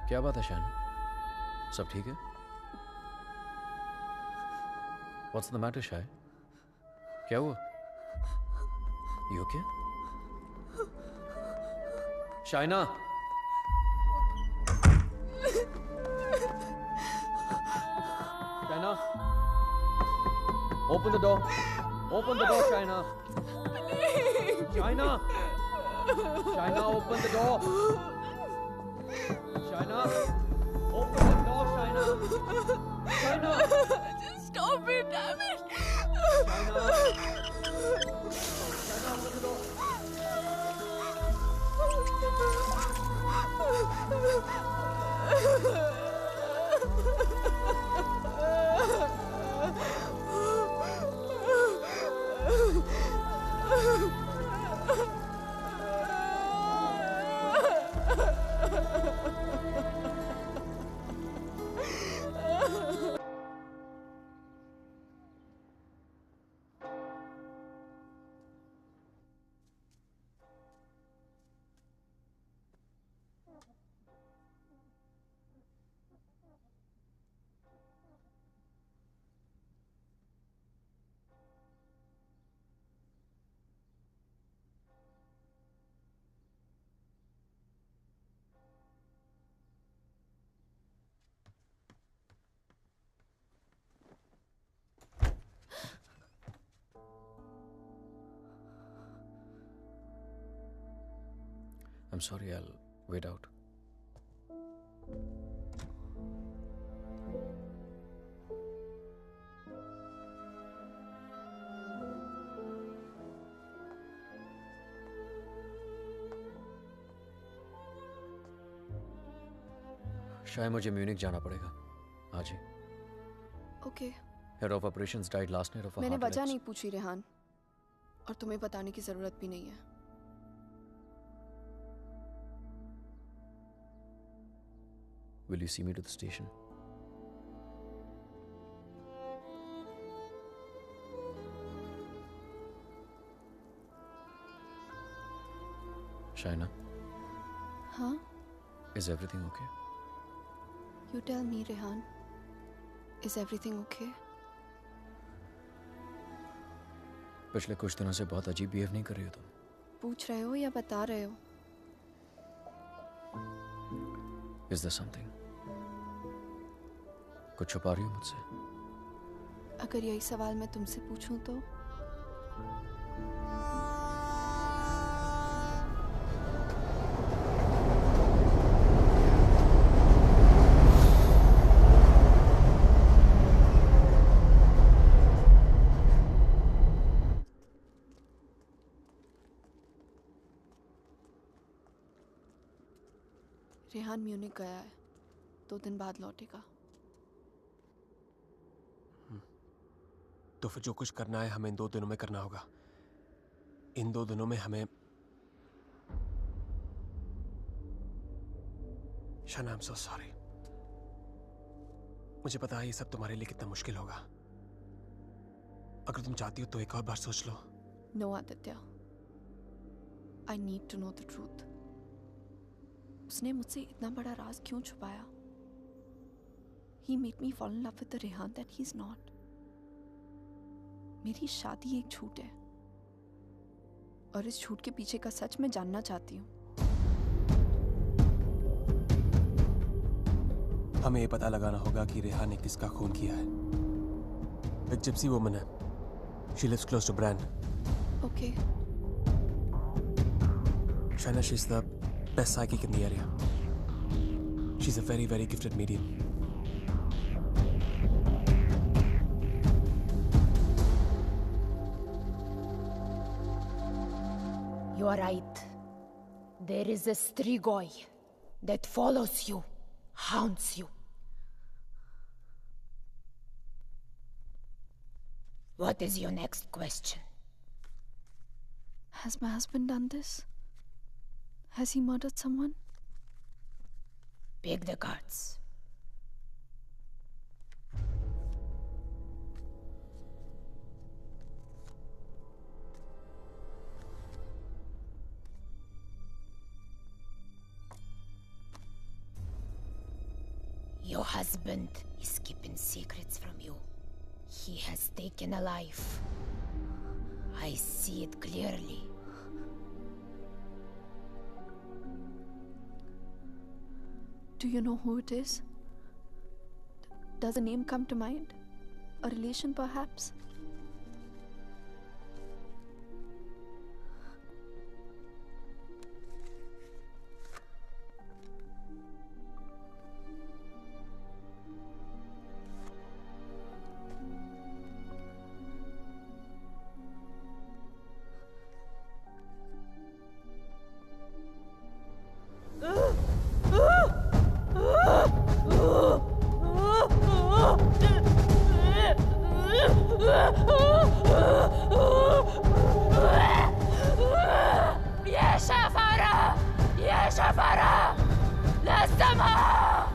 क्या बात है शायना? सब ठीक है? What's the matter, शाय? क्या हुआ? You okay? Shaina! Open the door. Open the door, Shaina. Shaina. Shaina, open the door. Shaina. Open the door, Shaina. Shaina. Just stop it, damn it. Shaina. Shaina, open the door. I'm sorry, I'll wait out. शायद मुझे Munich जाना पड़ेगा आज ही. Okay. Head of operations died last night ऑफ मैंने वजह नहीं पूछी रेहान, और तुम्हें बताने की जरूरत भी नहीं है. Will you see me to the station? Shaina? Huh? Is everything okay? You tell me, Rehan. Is everything okay? पिछले कुछ दिनों से बहुत अजीब बिहेव नहीं कर रही हो तुम. पूछ रहे हो या बता रहे हो? Is there something? कुछ छुपा रही हो मुझसे? अगर यही सवाल मैं तुमसे पूछूं तो? रेहान म्यूनिक गया है, 2 दिन बाद लौटेगा. तो फिर जो कुछ करना है हमें इन 2 दिनों में करना होगा. इन 2 दिनों में हमें शाना, I'm so sorry. मुझे पता है ये सब तुम्हारे लिए कितना मुश्किल होगा. अगर तुम चाहती हो तो एक और बार सोच लो. No, Aditya. I need to know the truth. उसने मुझसे इतना बड़ा राज क्यों छुपाया? He made me fall in love with the Rehan that he's not. मेरी शादी एक झूठ है, और इस झूठ के पीछे का सच मैं जानना चाहती हूँ. हमें ये पता लगाना होगा कि रेहान ने किसका खून किया है. एक जिप्सी वुमन है. She lives close to Bran. Okay. Shaina, she's the best psychic in the area. She's a very, very gifted medium. You are right. There is a Strigoi that follows you, haunts you. What is your next question? Has my husband done this? Has he murdered someone? Pick the cards. Your husband is keeping secrets from you. He has taken a life. I see it clearly. Do you know who it is? Does a name come to mind? A relation, perhaps? Somehow!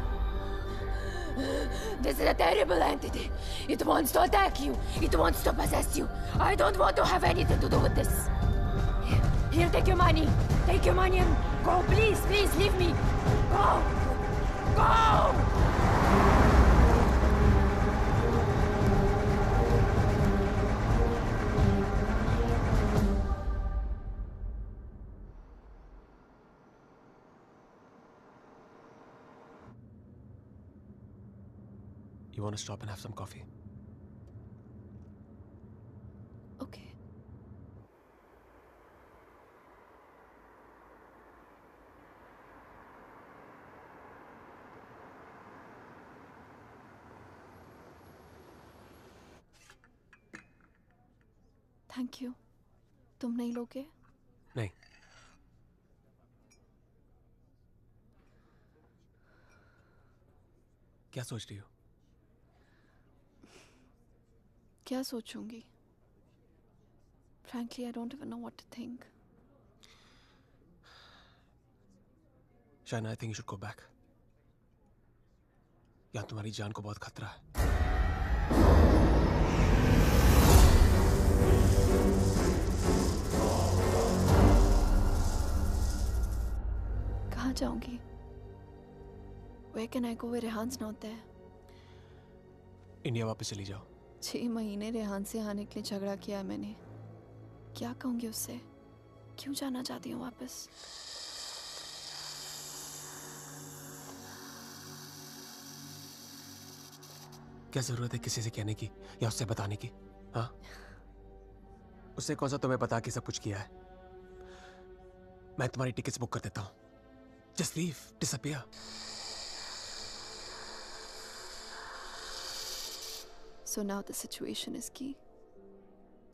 This is a terrible entity. It wants to attack you. It wants to possess you. I don't want to have anything to do with this. Here, take your money. Take your money and go. Please, please, leave me. Go! Go! You want to stop and have some coffee? Okay. Thank you. तुम नहीं लोगे? नहीं। क्या सोच रही हो? क्या सोचूंगी? Frankly, I don't even know what to think. Shaina, I think you should go back. यहाँ तुम्हारी जान को बहुत खतरा है। कहाँ जाऊंगी? Where can I go where Rehan's not there? India वापस चली जाओ। 6 महीने रेहान से आने के लिए झगड़ा किया है मैंने। क्या कहूंगी उससे? क्यों जाना चाहती हूँ वापस? क्या जरूरत है किसी से कहने की या उससे बताने की? हाँ? उससे कौन सा तुम्हें बता के सब कुछ किया है? मैं तुम्हारी टिकट्स बुक कर देता हूँ। Just leave, disappear. So now the situation is key.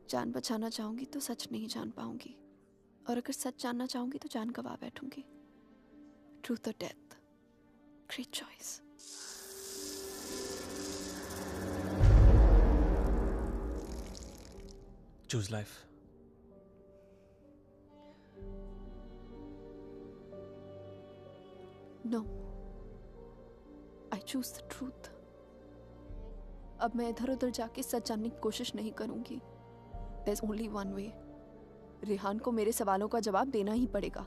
जान बचाना चाहूंगी तो सच नहीं जान पाऊंगी, और अगर सच जानना चाहूंगी तो जान गवा बैठूंगी। Truth or death? Great choice. Choose life. No. I choose the truth. अब मैं इधर उधर जाके सच जानने की कोशिश नहीं करूंगी। There's only one way. Rehan को मेरे सवालों का जवाब देना ही पड़ेगा।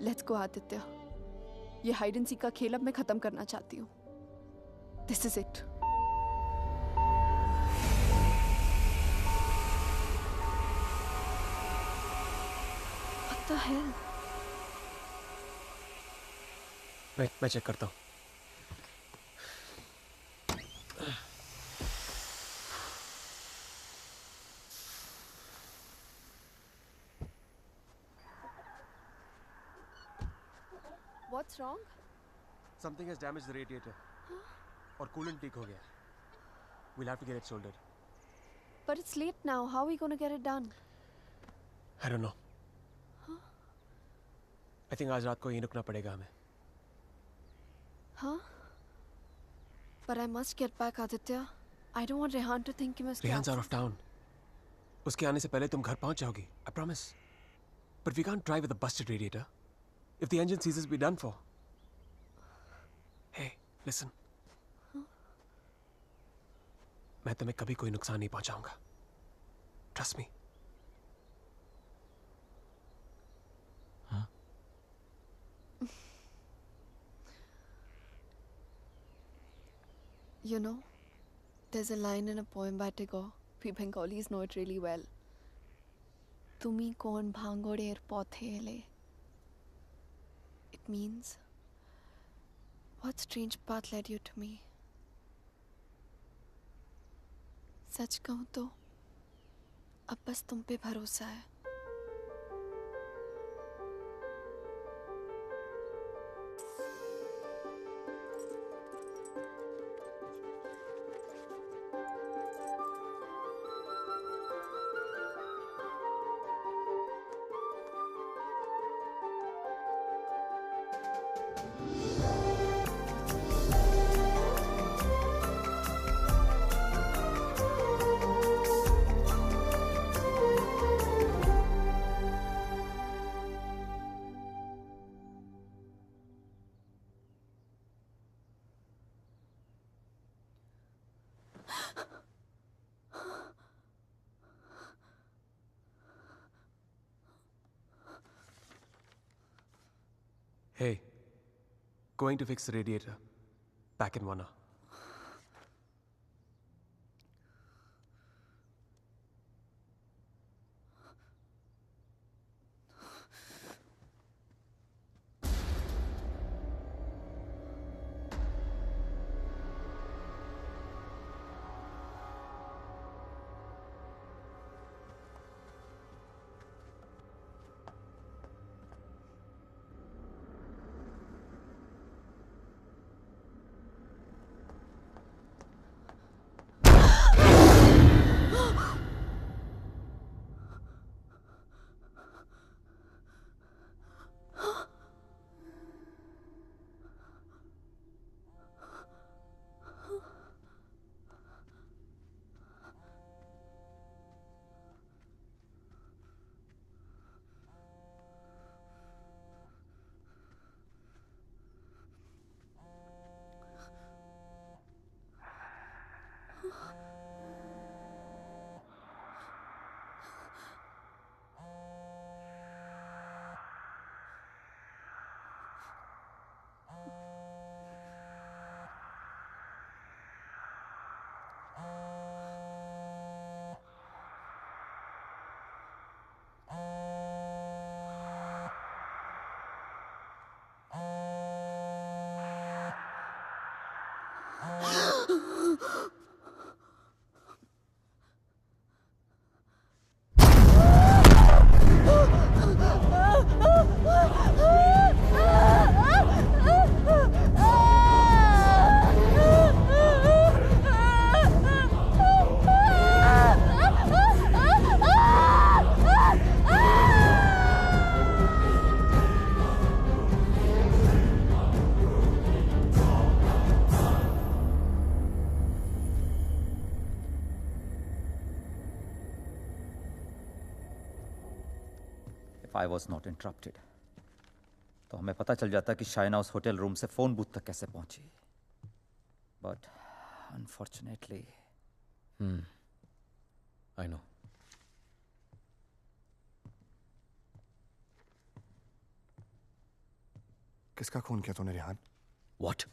Let's go, Aditya. ये हाइड एंड सीक का खेल अब मैं खत्म करना चाहती हूँ। This is it. What the hell? मैं चेक करता हूँ। What's wrong? Something has damaged the radiator. और coolant leak हो गया। We'll have to get it soldered. But it's late now. How are we going to get it done? I don't know. I think आज रात को यहीं रुकना पड़ेगा हमें। Huh? But I must get back, Aditya. I don't want Rehan to think he must. Rehan's out of town. उसके आने से पहले तुम घर पहुंच जाओगी. I promise. But we can't drive with a busted radiator. If the engine seizes, we're done for. Hey, listen. मैं तुम्हें कभी कोई नुकसान नहीं पहुंचाऊंगा. Trust me. You know, there's a line in a poem by Tagore. We Bengalis know it really well. Tumi kon bhangorer pothele. It means, what strange path led you to me? सच कहूं तो अब बस तुम पे भरोसा है। Hey, going to fix the radiator. Back in 1 hour. I was not interrupted, तो हमें पता चल जाता कि शाइना उस होटल रूम से फोन बूथ तक कैसे पहुंची. But unfortunately, I know. किसका खून किया तूने रेहान? What?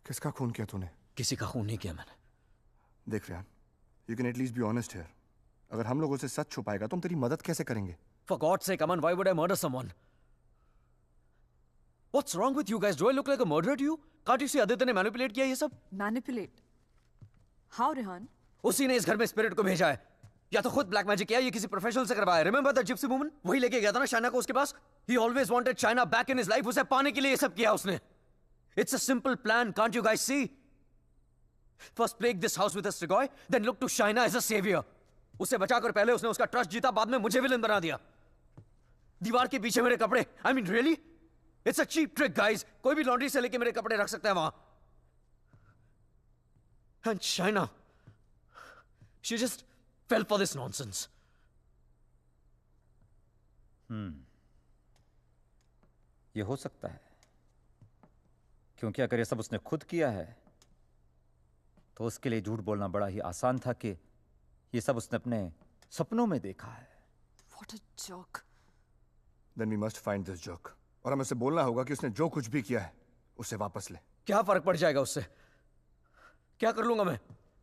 किसका खून किया तूने? किसी का खून नहीं किया मैंने. देख Rehan, you can at least be honest here. अगर हम लोगों से सच छुपाएगा तो हम तेरी मदद कैसे करेंगे? For God's sake, Aman, why would I murder someone? What's wrong with you guys? Do I look like a murderer to you? Can't you see Aditya ने manipulate किया ये सब? Manipulate? How, Rehan? उसी ने इस घर में स्पिरिट को भेजा है. या तो खुद ब्लैक मैजिक किया या किसी प्रोफेशनल से करवाया. Remember that gypsy woman? वही लेके गया था ना शाइना को उसके पास. He always wanted Shaina back in his life. उसे पाने के लिए ये सब किया उसने. It's a simple plan. Can't you guys see? First plague this house with a Strigoi, then look to Shaina as a savior. उसे बचाकर पहले उसने उसका ट्रस्ट जीता, बाद में मुझे विलन बना दिया. दीवार के पीछे मेरे कपड़े. I mean, really? It's a cheap trick, guys. कोई भी लॉन्ड्री से लेके मेरे कपड़े रख सकता है वहां. And Shaina, she just fell for this nonsense. ये हो सकता है, क्योंकि अगर ये सब उसने खुद किया है तो उसके लिए झूठ बोलना बड़ा ही आसान था कि ये सब उसने अपने सपनों में देखा है. What a joke. Then we must find this joke. और हमें उसे बोलना होगा कि उसने जो कुछ भी किया है उसे वापस ले. क्या फर्क पड़ जाएगा उससे? क्या कर लूंगा मैं?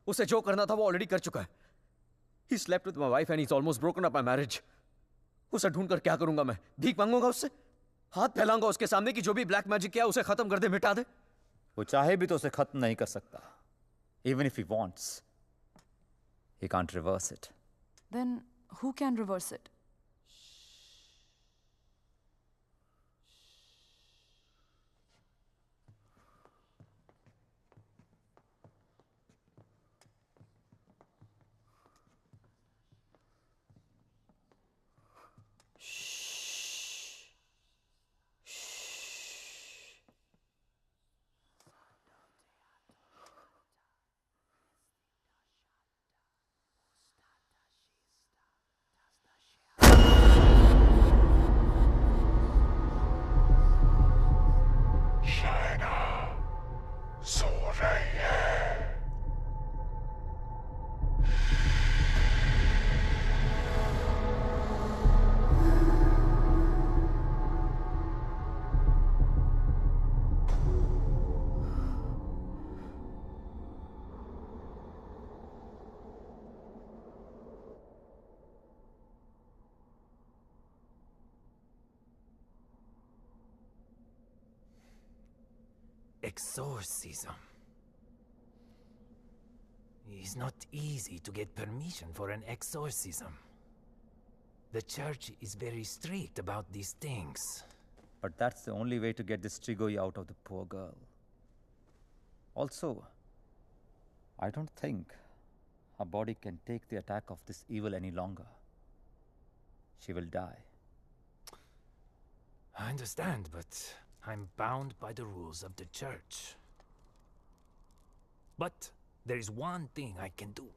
उसे जो करना था वो ऑलरेडी कर चुका है. He slept with my wife and he's almost broken up my marriage. उसे ढूंढकर क्या करूंगा मैं? भीख मांगूंगा उससे? हाथ फैलाऊंगा उसके सामने कि जो भी ब्लैक मैजिक किया उसे खत्म कर दे, मिटा दे? वो चाहे भी तो उसे खत्म नहीं कर सकता. Even if he wants, he can't reverse it. Then who can reverse it? exorcism. It's not easy to get permission for an exorcism. The church is very strict about these things. But that's the only way to get this Strigoi out of the poor girl. Also, I don't think her body can take the attack of this evil any longer. She will die. I understand, but I'm bound by the rules of the church. But there is one thing I can do.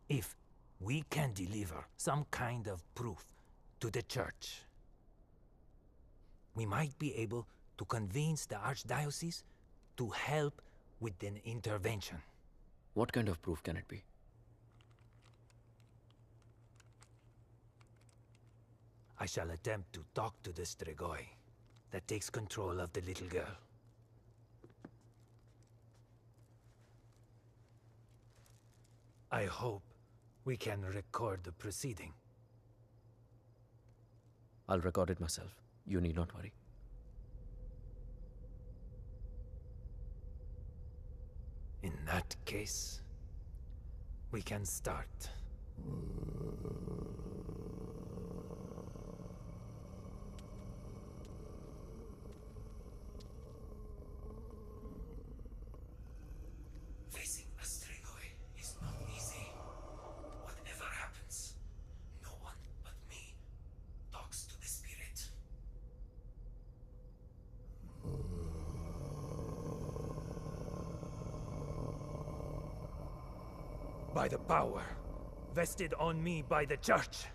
If we can deliver some kind of proof to the church, we might be able to convince the archdiocese to help with an intervention. What kind of proof can it be? I shall attempt to talk to the Strigoi that takes control of the little girl. I hope we can record the proceeding. I'll record it myself. You need not worry. In that case, we can start. Facing a Strigoi is not easy. Whatever happens, no one but me talks to the spirit. By the power vested on me by the church,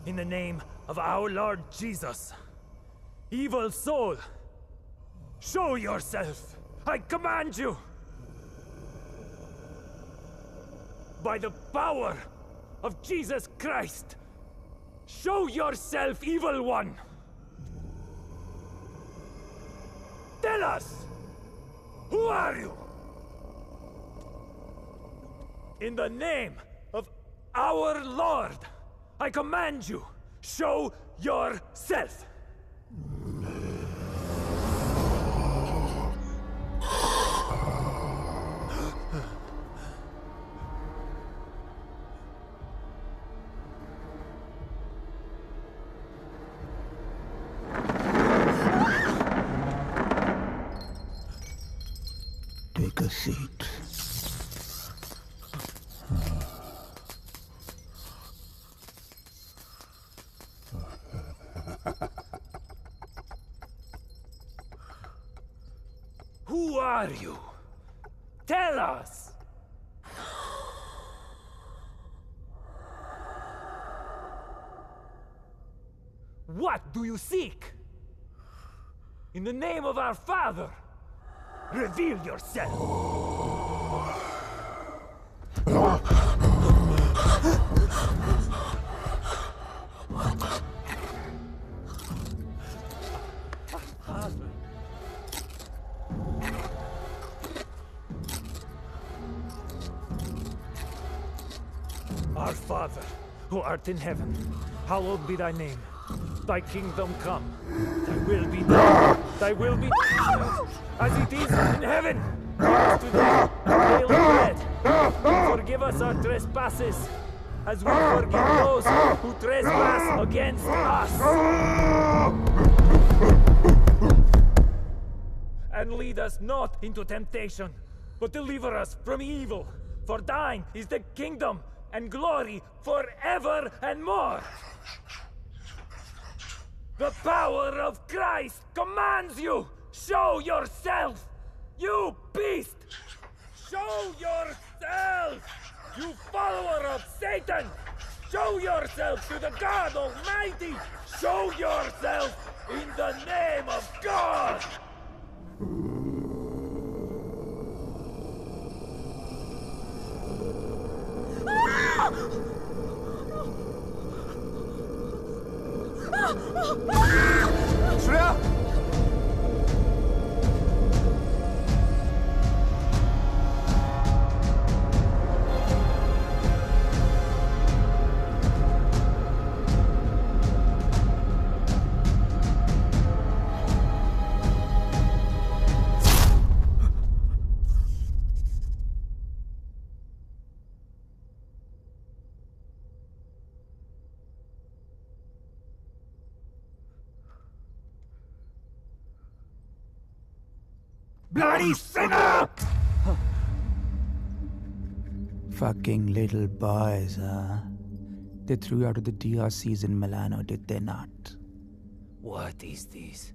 in the name of our Lord Jesus, evil soul, show yourself, I command you! By the power of Jesus Christ, show yourself, evil one! Tell us, who are you? In the name of our Lord, I command you, show yourself! Take a seat. Who are you? Tell us! What do you seek? In the name of our Father, reveal yourself! Our Father, who art in heaven, hallowed be thy name. Thy kingdom come. Thy will be done. Thy will be done. As it is in heaven. Give us today our daily bread. And forgive us our trespasses, as we forgive those who trespass against us. And lead us not into temptation, but deliver us from evil. For thine is the kingdom and glory forever and more. The power of Christ commands you! Show yourself! You beast! Show yourself! You follower of Satan! Show yourself to the God Almighty! Show yourself in the name of God! Shreya! Bloody sinner! Fucking little boys, huh? They threw you out of the DRCs in Milano, did they not? What is this?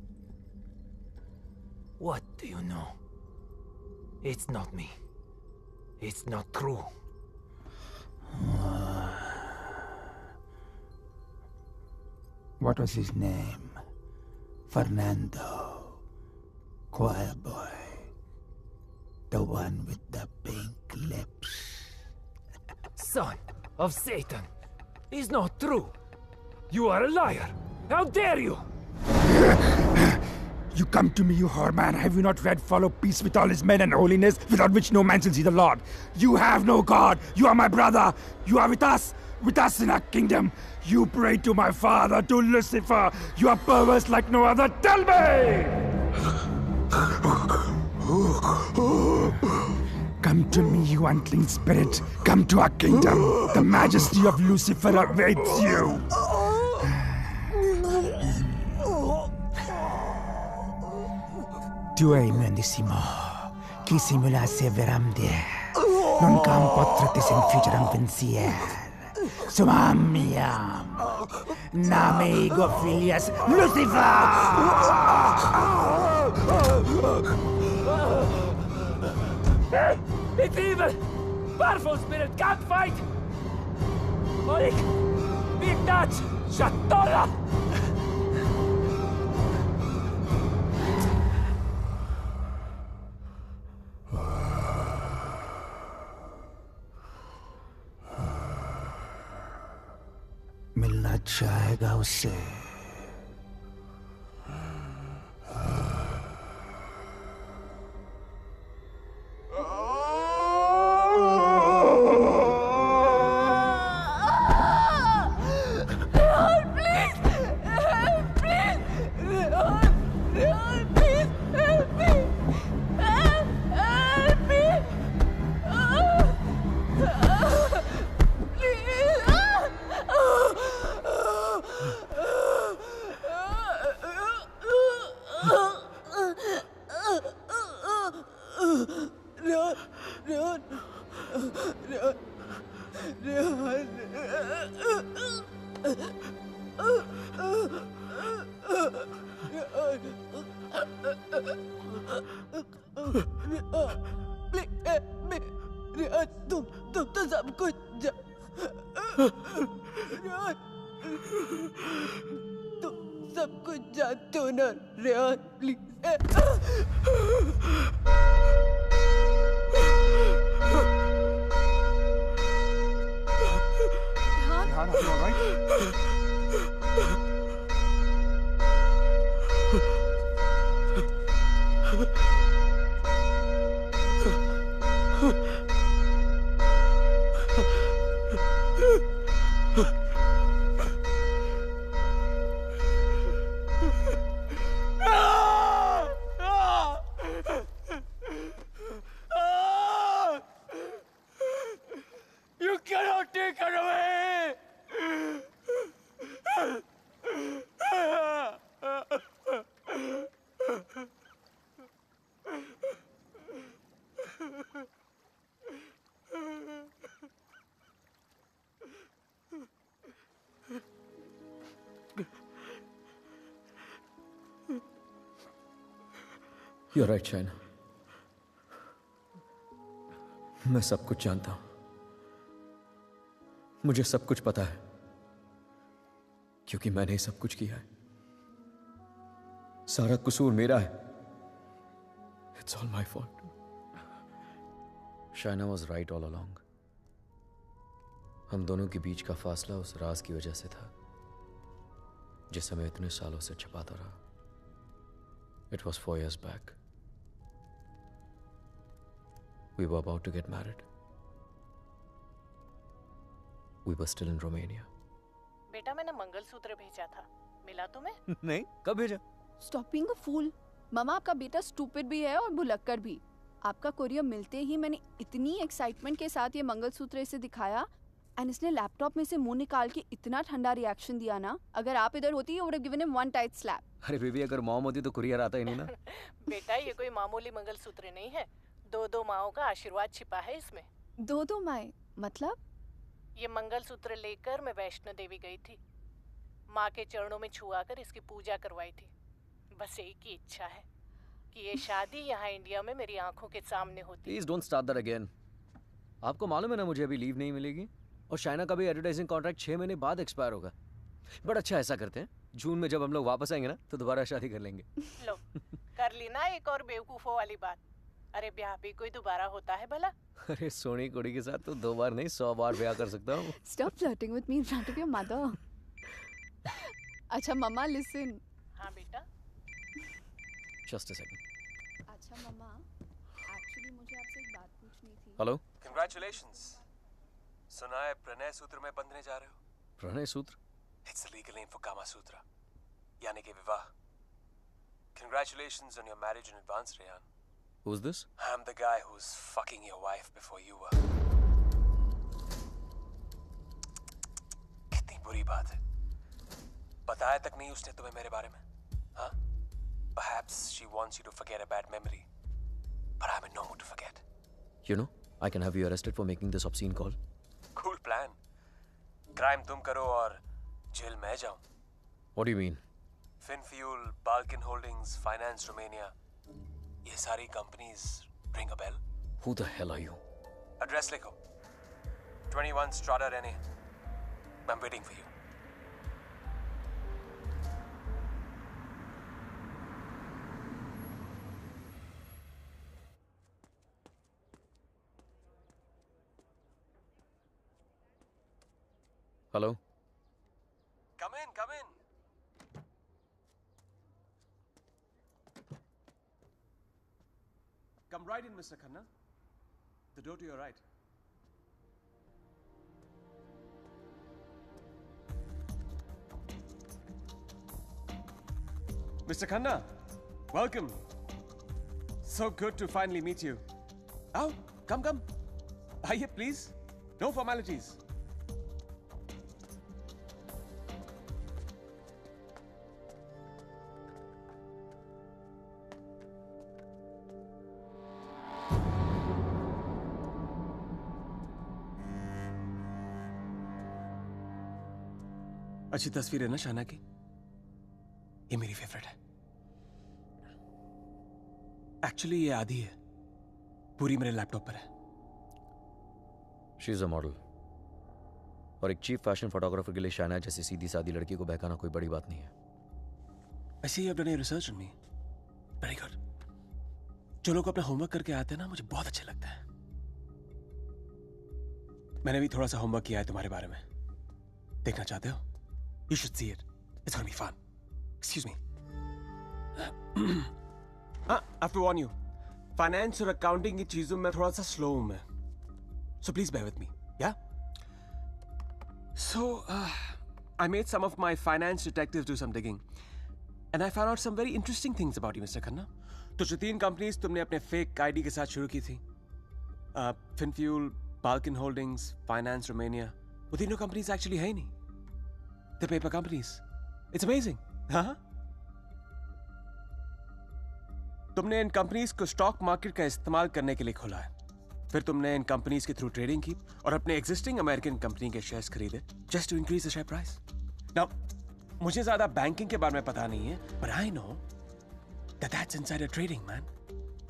What do you know? It's not me. It's not true. What was his name? Fernando. Choir boy. The one with the pink lips. Son of Satan. It's not true. You are a liar. How dare you? You come to me, you whoreman. Have you not read follow peace with all his men and holiness, without which no man shall see the Lord? You have no God. You are my brother. You are with us in our kingdom. You pray to my father, to Lucifer. You are perverse like no other. Tell me! Come to me, you unclean spirit. Come to our kingdom. The majesty of Lucifer awaits you. Tu hai imendissimo, chi simulasse veramde, non cam potrete infligere un pensiero. Sumamiam, name ego filias Lucifer! It's evil! Powerful spirit can't fight! Olik! Big Dutch! Shatola! मिलना चाहेगा उससे You're right, Shaina. मैं सब कुछ जानता हूं. मुझे सब कुछ पता है क्योंकि मैंने ही सब कुछ किया है. सारा कसूर मेरा है. It's all my fault. Shaina was right all along. हम दोनों के बीच का फासला उस राज की वजह से था जिसे मैं इतने सालों से छिपाता रहा. It was 4 years back. We were about to get married. We were still in Romania. बेटा मैंने मंगलसूत्र भेजा था. मिला तुम्हें? नहीं, कब भेजा? Stop being a fool. मामा आपका बेटा स्टूपिड भी है और भुलक्कड़ भी. आपका कोरियर मिलते ही मैंने इतनी एक्साइटमेंट के साथ ये मंगलसूत्र इसे दिखाया एंड इसने लैपटॉप में से मुंह निकाल के इतना ठंडा रिएक्शन दिया ना, अगर आप इधर होती you would have given him one tight slap. अरे बेबी, अगर मॉम होती तो कुरियर आता ही नहीं ना। बेटा ये कोई मामूली मंगलसूत्र नहीं है, 2 माओं का आशीर्वाद छिपा है इसमें। 2 माएँ मतलब? ये मंगलसूत्र लेकर मैं वैष्णो देवी गई थी, माँ के चरणों में छुआकर इसकी पूजा करवाई थी। बस एक ही इच्छा है कि ये शादी यहाँ इंडिया में मेरी आंखों के सामने होती। Please don't start that again. आपको मालूम है ना मुझे अभी लीव नहीं मिलेगी, और शाइना का भी एडवर्टाइजिंग कॉन्ट्रैक्ट 6 महीने बाद एक्सपायर होगा। बट अच्छा, ऐसा करते हैं, जून में जब हम लोग वापस आएंगे ना तो दोबारा शादी कर लेंगे। लो कर ली ना एक और बेवकूफों वाली बात। अरे ब्याह भी कोई दोबारा होता है भला? अरे सोनी कुड़ी के साथ तो 2 बार नहीं 100 बार ब्याह कर सकता हूँ। Stop flirting with me in front of your mother. अच्छा मम्मा लिसन। हाँ बेटा। Just a second. अच्छा मम्मा, एक्चुअली मुझे आपसे एक बात पूछनी थी। हेलो। Congratulations. सुना है प्रणय सूत्र में बंधने जा रहे हो? प्रणय सूत्र? It's the legal name for Kama Sutra, यानी कि विवाह। Congratulations on your marriage in advance, Rehan. Who's this? I'm the guy who's fucking your wife before you were. कितनी बुरी बात है। बताया तक नहीं उसने तुम्हें मेरे बारे में, हाँ? Perhaps she wants you to forget a bad memory, but I'm in no mood to forget. You know, I can have you arrested for making this obscene call. Cool plan. Crime तुम करो और jail मैं जाऊं। What do you mean? Finfuel, Balkan Holdings, Finance Romania, ये सारी companies ring a bell? Who the hell are you? Address लिखो। 21 Strada Rene. I'm waiting for you. Hello? Come in, come in. Come right in, Mr. Khanna. The door to your right. Mr. Khanna, welcome. So good to finally meet you. Oh, come. Aye, please. No formalities. अच्छी तस्वीर है ना शाना की? ये मेरी favourite है। Actually ये आधी है, पूरी मेरे लैपटॉप पर है। शी इज अ मॉडल, और एक चीफ फैशन फोटोग्राफर के लिए शाइना जैसी सीधी सादी लड़की को बहकाना कोई बड़ी बात नहीं है। I see you have done your research on me. Very good. जो लोग अपना होमवर्क करके आते हैं ना, मुझे बहुत अच्छा लगता है। मैंने भी थोड़ा सा होमवर्क किया है तुम्हारे बारे में। देखना चाहते हो? You should see it. It's gonna be fun. Excuse me. I have to warn you. Finance और accounting की चीजों में थोड़ा सा slow हूं मैं. So please bear with me. Yeah? So, I made some of my finance detectives do some digging. And I found out some very interesting things about you, Mr. Khanna. तो जो 3 companies तुमने अपने fake ID के साथ शुरू की थी, Finfuel, Balkan Holdings, Finance Romania, वो तीनों कंपनीज एक्चुअली है ही नहीं। The paper companies. It's amazing. हाँ? तुमने इन कंपनीज को स्टॉक मार्केट का इस्तेमाल करने के लिए खोला है। फिर तुमने इन कंपनीज के थ्रू ट्रेडिंग की और अपने एग्जिस्टिंग अमेरिकन कंपनी के शेयर्स खरीदे just to increase the share price. Now मुझे ज्यादा बैंकिंग के बारे में पता नहीं है, but I know that that's insider trading, man.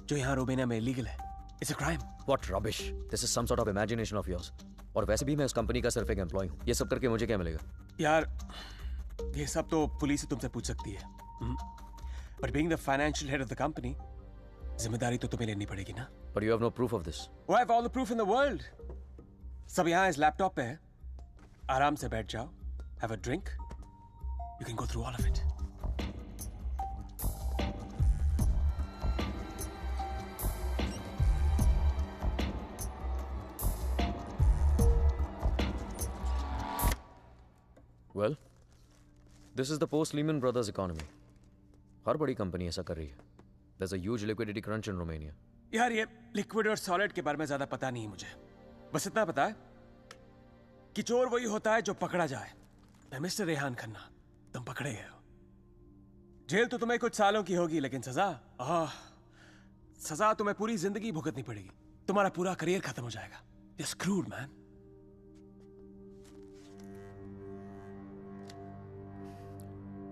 जो यहाँ रोमेनिया में इलीगल है। It's a crime. What rubbish! This is some sort of imagination of yours. और वैसे भी मैं उस कंपनी का सिर्फ एक एम्प्लॉय हूँ। ये सब करके मुझे क्या मिलेगा? यार, ये सब तो पुलिस ही तुमसे पूछ सकती है। But being the financial head of the company, जिम्मेदारी तो तुम्हें लेनी पड़ेगी ना? But you have no proof of this. Oh, I have all the proof in the world. सब यहाँ इस लैपटॉप पे है। आराम से बैठ जाओ, have a drink. You can go through all of it. Well, this is the post-Lehman Brothers economy. हर बड़ी कंपनी ऐसा कर रही है. There's a huge liquidity crunch in Romania. यार ये लिक्विड और सॉलिड के बारे में ज्यादा पता नहीं है मुझे। बस इतना पता है कि चोर वही होता है जो पकड़ा जाए। मैं मिस्टर रेहान खन्ना, तुम पकड़े गए हो। जेल तो तुम्हें कुछ सालों की होगी, लेकिन सजा तुम्हें पूरी जिंदगी भुगतनी पड़ेगी। तुम्हारा पूरा करियर खत्म हो जाएगा। You're screwed, man.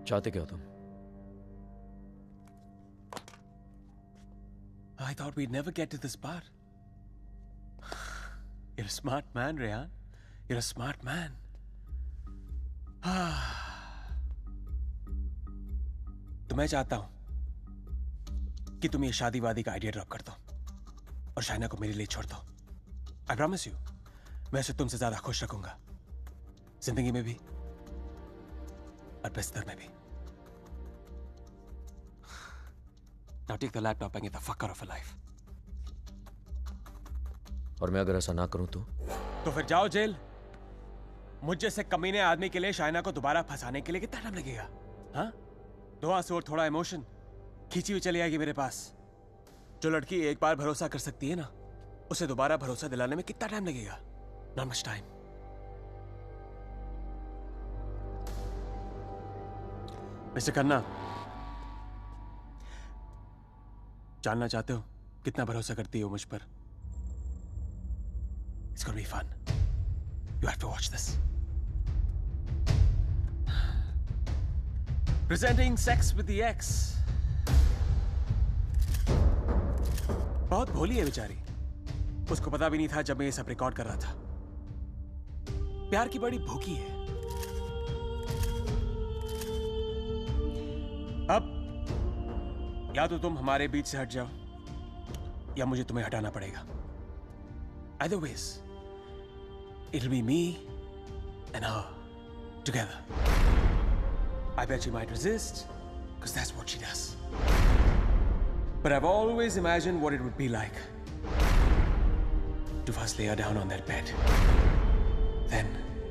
चाहते क्या हो तुम? I thought we'd never get to this part. You're a smart man, Rehan. You're a smart man. तो मैं चाहता हूं कि तुम ये शादी वादी का आइडिया ड्रॉप कर दो और शाइना को मेरे लिए छोड़ दो। I promise you, मैं उसे तुमसे ज्यादा खुश रखूंगा, जिंदगी में भी और बिस्तर में भी। Now take the laptop and get the fuck out of her life. और मैं अगर ऐसा ना करूं तो फिर जाओ जेल। मुझ जैसे कमीने आदमी के लिए शाइना को दोबारा फंसाने के लिए कितना टाइम लगेगा? हाँ, 2 आंसू और थोड़ा इमोशन, खींची हुई चली आएगी मेरे पास। जो लड़की एक बार भरोसा कर सकती है ना, उसे दोबारा भरोसा दिलाने में कितना टाइम लगेगा? Not much time. Mister Khanna, जानना चाहते हो कितना भरोसा करती हो मुझ पर? It's gonna be fun. You have to watch this. Presenting Sex with the Ex. बहुत भोली है बेचारी। उसको पता भी नहीं था जब मैं ये सब रिकॉर्ड कर रहा था। प्यार की बड़ी भूखी है। अब या तो तुम हमारे बीच से हट जाओ या मुझे तुम्हें हटाना पड़ेगा। Either ways, it'll be me and her together. I bet she might resist, because that's what she does. But I've always imagined what it would be like to first lay her down on that bed, then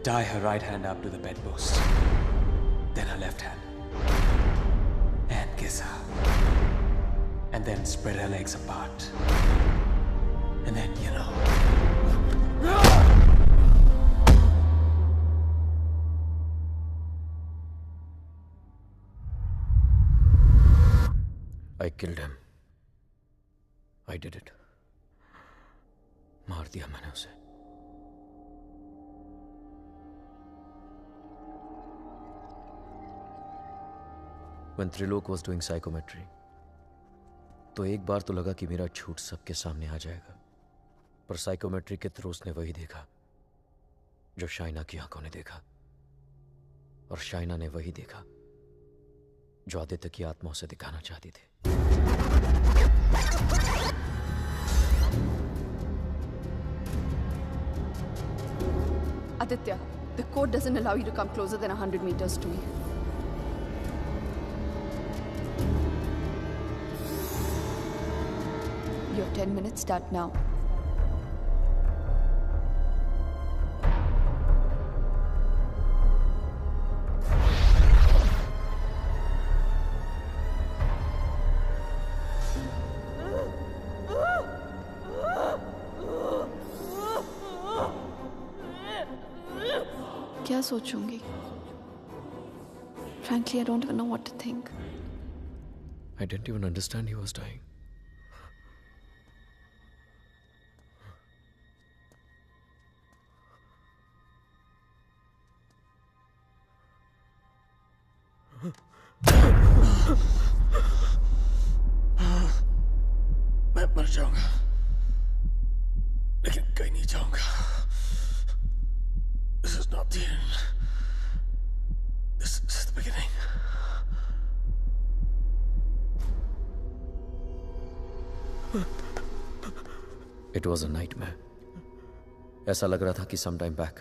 tie her right hand up to the bedpost, then her left hand, and kiss her, and then spread her legs apart, and then, you know. I killed him. I did it. मार दिया मैंने उसे। When Trilok was doing psychometry, तो एक बार तो लगा कि मेरा झूठ सबके सामने आ जाएगा, पर साइकोमेट्री के थ्रू उसने वही देखा जो शाइना की आंखों ने देखा, और शाइना ने वही देखा जो आदित्य की आत्मा उसे दिखाना चाहती थी। Aditya, the code doesn't allow you to come closer than 100 meters to me. Your 10 minutes start now. क्या सोचूंगी? Frankly, I don't even know what to think. I didn't even understand he was dying. मैं मर जाऊंगा, लेकिन कहीं नहीं जाऊंगा। This is not the end. This is the beginning. It was a nightmare. ऐसा लग रहा था कि some time back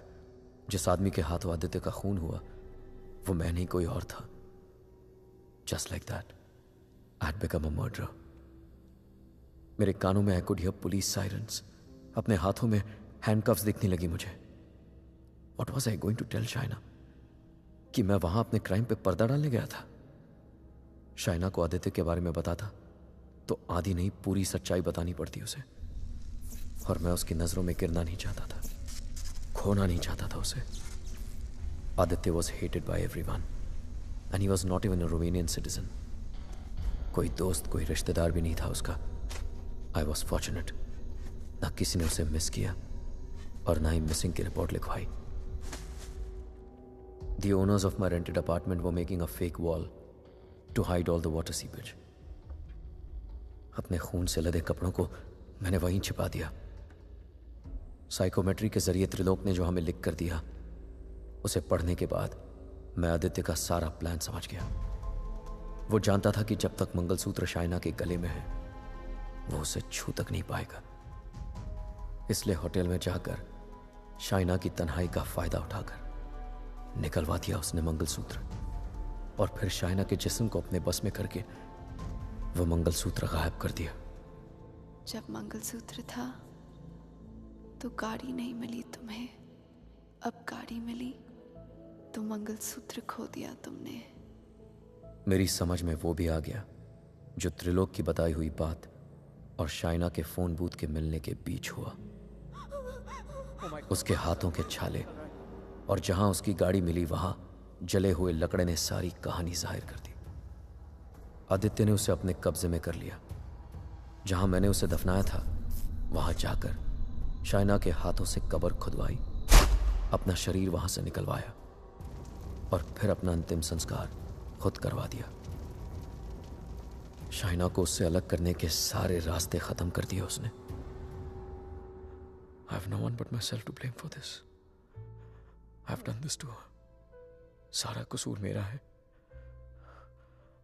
जिस आदमी के हाथों आदित्य का खून हुआ वो मैं नहीं कोई और था। Just like that, I had become a murderer. मेरे कानों में I could hear police sirens. अपने हाथों में handcuffs दिखने लगी मुझे। What was I going to tell Shaina? कि मैं वहां अपने क्राइम पे पर्दा डालने गया था। शाइना को आदित्य के बारे में बताता तो आधी नहीं पूरी सच्चाई बतानी पड़ती उसे, और मैं उसकी नजरों में गिरना नहीं चाहता था। खोना नहीं चाहता था उसे। Aditya was hated by everyone and he was not even a Romanian citizen. कोई दोस्त, कोई रिश्तेदार भी नहीं था उसका। I was fortunate. ना किसी ने उसे मिस किया और ना ही मिसिंग की रिपोर्ट लिखवाई। The owners of my rented apartment were making a fake wall to hide all the water seepage. अपने खून से लदे कपड़ों को मैंने वहीं छिपा दिया। साइकोमेट्री के जरिए त्रिलोक ने जो हमें लिख कर दिया, उसे पढ़ने के बाद मैं आदित्य का सारा प्लान समझ गया। वो जानता था कि जब तक मंगलसूत्र शाइना के गले में है, वो उसे छू तक नहीं पाएगा। इसलिए होटल में जाकर शाइना की तन्हाई का फायदा उठाकर निकलवा दिया उसने मंगलसूत्र, और फिर शाइना के जिस्म को अपने बस में करके वो मंगलसूत्र गायब कर दिया। जब मंगलसूत्र था तो गाड़ी नहीं मिली तुम्हें, अब गाड़ी मिली तो मंगलसूत्र खो दिया तुमने। मेरी समझ में वो भी आ गया जो त्रिलोक की बताई हुई बात और शाइना के फोन बूथ के मिलने के बीच हुआ। उसके हाथों के छाले और जहां उसकी गाड़ी मिली वहां जले हुए लकड़े ने सारी कहानी जाहिर कर दी। आदित्य ने उसे अपने कब्जे में कर लिया। जहां मैंने उसे दफनाया था वहां जाकर शाइना के हाथों से कब्र खुदवाई, अपना शरीर वहां से निकलवाया और फिर अपना अंतिम संस्कार खुद करवा दिया। शाइना को उससे अलग करने के सारे रास्ते खत्म कर दिए उसने। I have no one but myself to blame for this. I have done this to her. सारा कसूर मेरा है।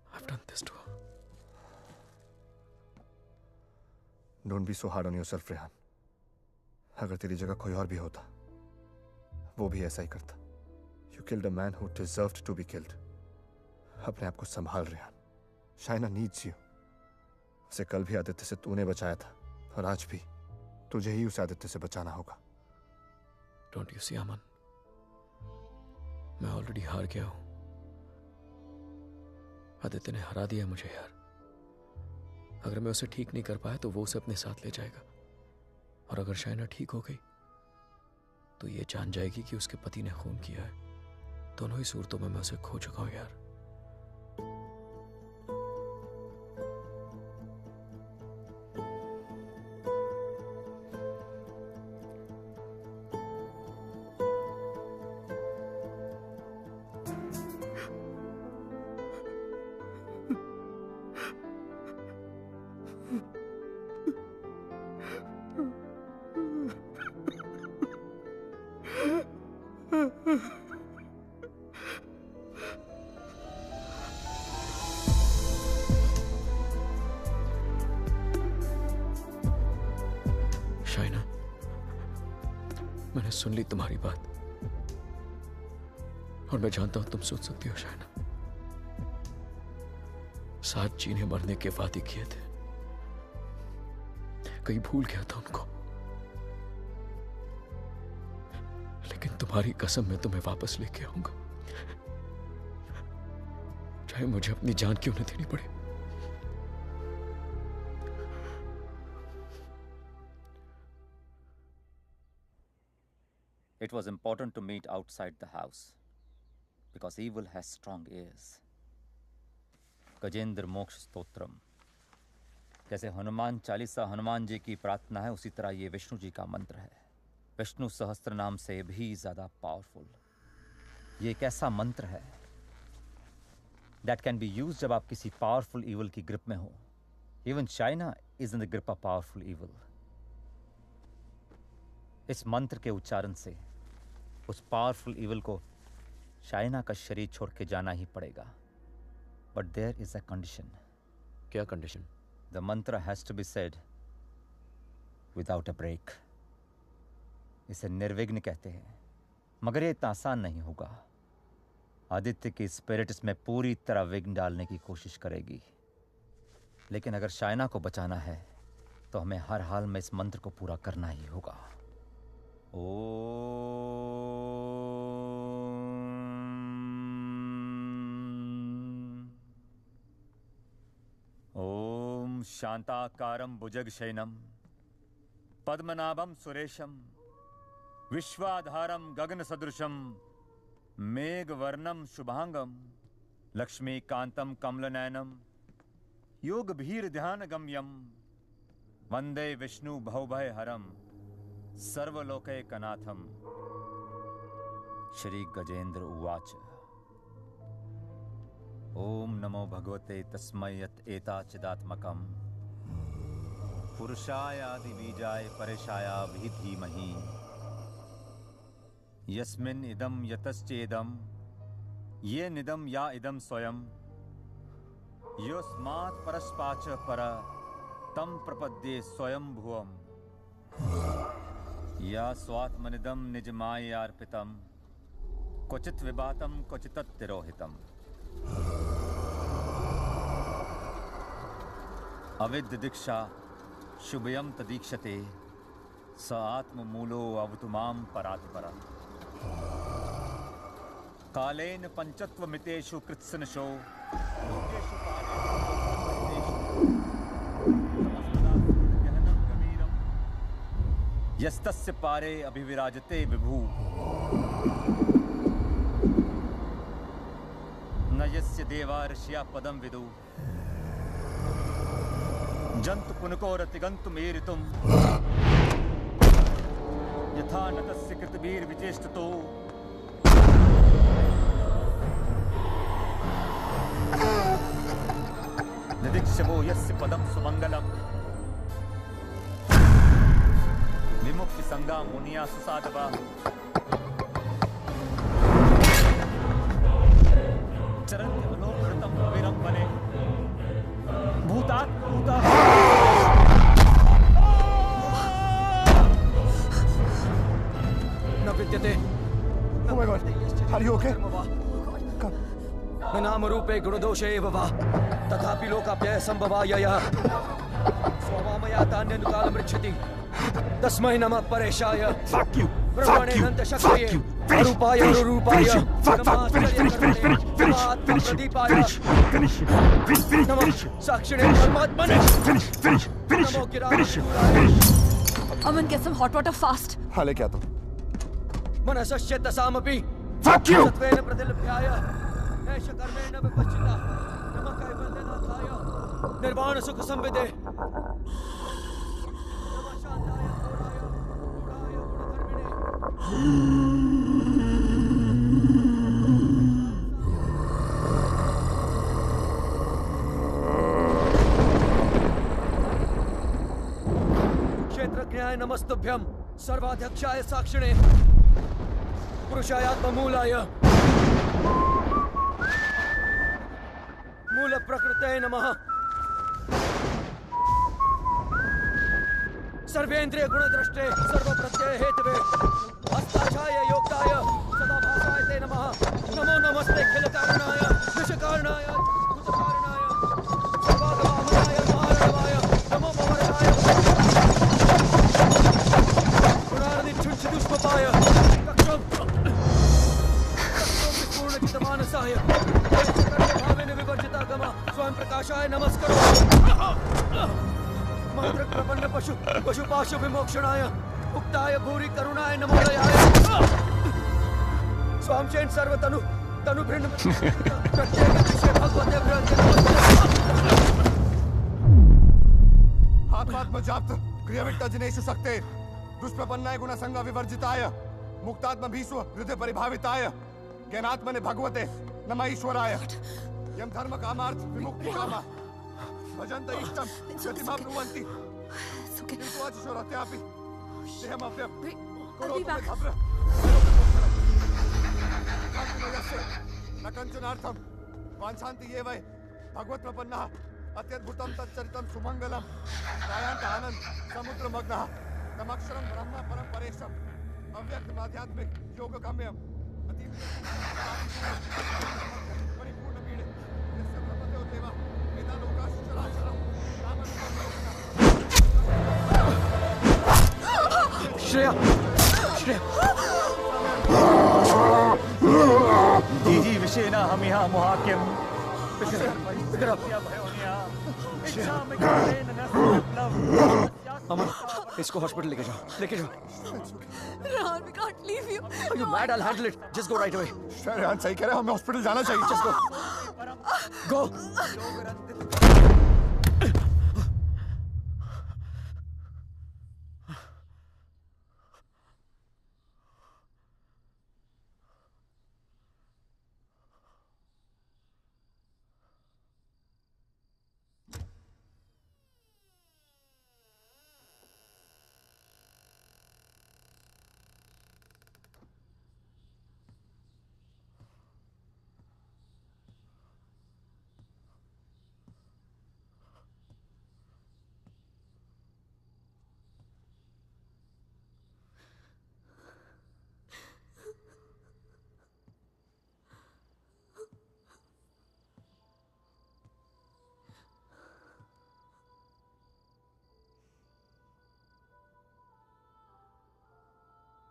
I have done this to her. Don't be so hard on yourself, Rehan. अगर तेरी जगह कोई और भी होता, वो भी ऐसा ही करता। You killed a man who deserved to be killed. अपने आप को संभाल रेहान। Shaina needs you. उसे कल भी आदित्य से तूने बचाया था और आज भी तुझे ही उस आदित्य से बचाना होगा। Don't you see, अमन? मैं ऑलरेडी हार गया हूं। आदित्य ने हरा दिया मुझे यार। अगर मैं उसे ठीक नहीं कर पाया तो वो उसे अपने साथ ले जाएगा, और अगर शाइना ठीक हो गई तो ये जान जाएगी कि उसके पति ने खून किया है। दोनों ही सूरतों में मैं उसे खो चुका हूं यार। शाइना, मैंने सुन ली तुम्हारी बात और मैं जानता हूं तुम सोच सकती हो शाइना। साथ जीने मरने के वादे किए थे, कहीं भूल गया था उनको, लेकिन तुम्हारी कसम मैं तुम्हें वापस लेके आऊंगा, चाहे मुझे अपनी जान क्यों न देनी पड़े। It was important to meet outside the house because evil has strong ears. Gajendra मोक्ष स्तोत्रम। जैसे हनुमान चालीसा हनुमान जी की प्रार्थना है, उसी तरह ये विष्णु जी का मंत्र है, विष्णु सहस्त्र नाम से भी ज्यादा पावरफुल। ये एक ऐसा मंत्र है that can be used जब आप किसी पावरफुल evil की ग्रिप में हो। Even China is in the grip of powerful evil. इस मंत्र के उच्चारण से उस पावरफुल इविल को शाइना का शरीर छोड़ के जाना ही पड़ेगा। But there is a condition. क्या condition? The mantra has to be said without a break. इसे निर्विघ्न कहते हैं, मगर ये इतना आसान नहीं होगा। आदित्य की स्पिरिट इसमें पूरी तरह विघ्न डालने की कोशिश करेगी, लेकिन अगर शाइना को बचाना है तो हमें हर हाल में इस मंत्र को पूरा करना ही होगा। ओम शांताकारं भुजगशयनं पद्मनाभं सुरेशं विश्वाधारम गगन सदृशम मेघवर्णम शुभांगम लक्ष्मीकांतम कमलनयनम योगभीर ध्यान गम्यम वंदे विष्णु भवभय हरम सर्वलोकैकनाथम। श्री गजेंद्र उवाच ओम नमो भगवते तस्मै यत् एताचिदात्मकं पुरुषायादि बीजाय परेशाया भी धीमहि यस्मिन् इदं यतश्चेदं ये निदं या इदं स्वयं योस्मात् परस्पाच पर तं प्रपद्ये स्वयं भुवम् या स्वात्मनिदं निजमायार्पितं क्वचित् विभातं क्वचित् तिरोहितम् अविद्य दीक्षा शुभयं तदीक्षते स आत्ममूलो अवतुमां परात्परा कालेन पंचत्वमितेषु कृत्सनशो लोकेषु यस्तस्य पारे अभिविराजते विभु न यस्य देवा ऋषिया पदं विदु जंतु पुनकोरतिगन्तुमेरितुं यथा नतस्य कृतवीर विचेष्टतो निदीक्षवो यस्य पदं सुमंगलम् विमुक्ति संगा मुनिया सुसाधवा चरन्ति मनोकृतं विरं वने भूतात् भूता न विद्यते। Oh my God, are you okay? न नाम रूपे गुणदोषे एव वा तथापि लोकाप्यय संभवायः स्वमामया तान्यनुकालं मृच्छति तस्मै नमः परेशाय। Fuck you. ब्रह्मणेऽनन्त शक्तये अरूपाय अरूपाय साक्षिणे परमात्मने Aman, get some hot water fast. हाँ लेके आता हूँ। मनसश्चेतसामपि Fuck you. सत्त्वेन प्रतिलभ्याय एष कर्मेण विपश्चिता नमः कैवल्यनाथाय निर्वाण सुख संविदे क्षेत्रज्ञाय नमस्तुभ्यं सर्वाध्यक्षाय साक्षिणे पुरुषायात्ममूलाय मूल प्रकृते नमः सर्वेन्द्रिय गुणद्रष्टे सर्वप्रत्यय हेतवे हस्ताक्षाय योक्ताय सदा भासाय ते नमः नमो नमस्ते खिल कारणाय निष्कारणाय भूतकारणाय सर्वागमामनाय महारणवाय नमो भवरणाय गुणार्निच्छुच्छिदुष्पपाय पूर्णचितमानसाय भावेन विवर्जितागम स्वयं प्रकाशाय नमस्करो मंत्र प्रपन्न पशुपाशु विमोक्षणाय उक्ताय भूरि करुणाय नमोदयाय स्वामचेन सर्वतनु तनु भिन्न प्रत्येक विषय भगवते आत्मात्मजाप्त क्रियाविट्टजनेषु शक्ते दुष्प्रपन्नाय गुणसंग विवर्जिताय मुक्तात्म भीष्व हृदय परिभाविताय ज्ञानात्मने भगवते नमः ईश्वराय यम धर्म कामार्थ विमुक्ति कामा भजन्त इष्टं गतिमा ब्रुवन्ति किन्तु अचिशोरत्यापि देहमप्यं करोतु मे भद्र भक्तिमयस्य न कञ्चनार्थं वाञ्छन्ति ये वै भगवत्प्रपन्नः अत्यद्भुतं तच्चरितं सुमङ्गलं गायन्त आनन्द समुद्रमग्नः तमक्षरं ब्रह्म परं परेशम् अव्यक्तमाध्यात्मिक योगगम्यम् परिपूर्णपीडे यस्य ब्रह्मदेव देवा वेदालोकाश्चराचरम् श्रेया दीजी विषेण हमिहा मुहाक्यम अमन, इसको हॉस्पिटल लेके जाओ, लेके जाओ। Rehan, we can't leave you. Are you mad? I'll handle it. Just go right away. Rehan सही कह रहा है, हमें हॉस्पिटल जाना चाहिए। Just go. Go.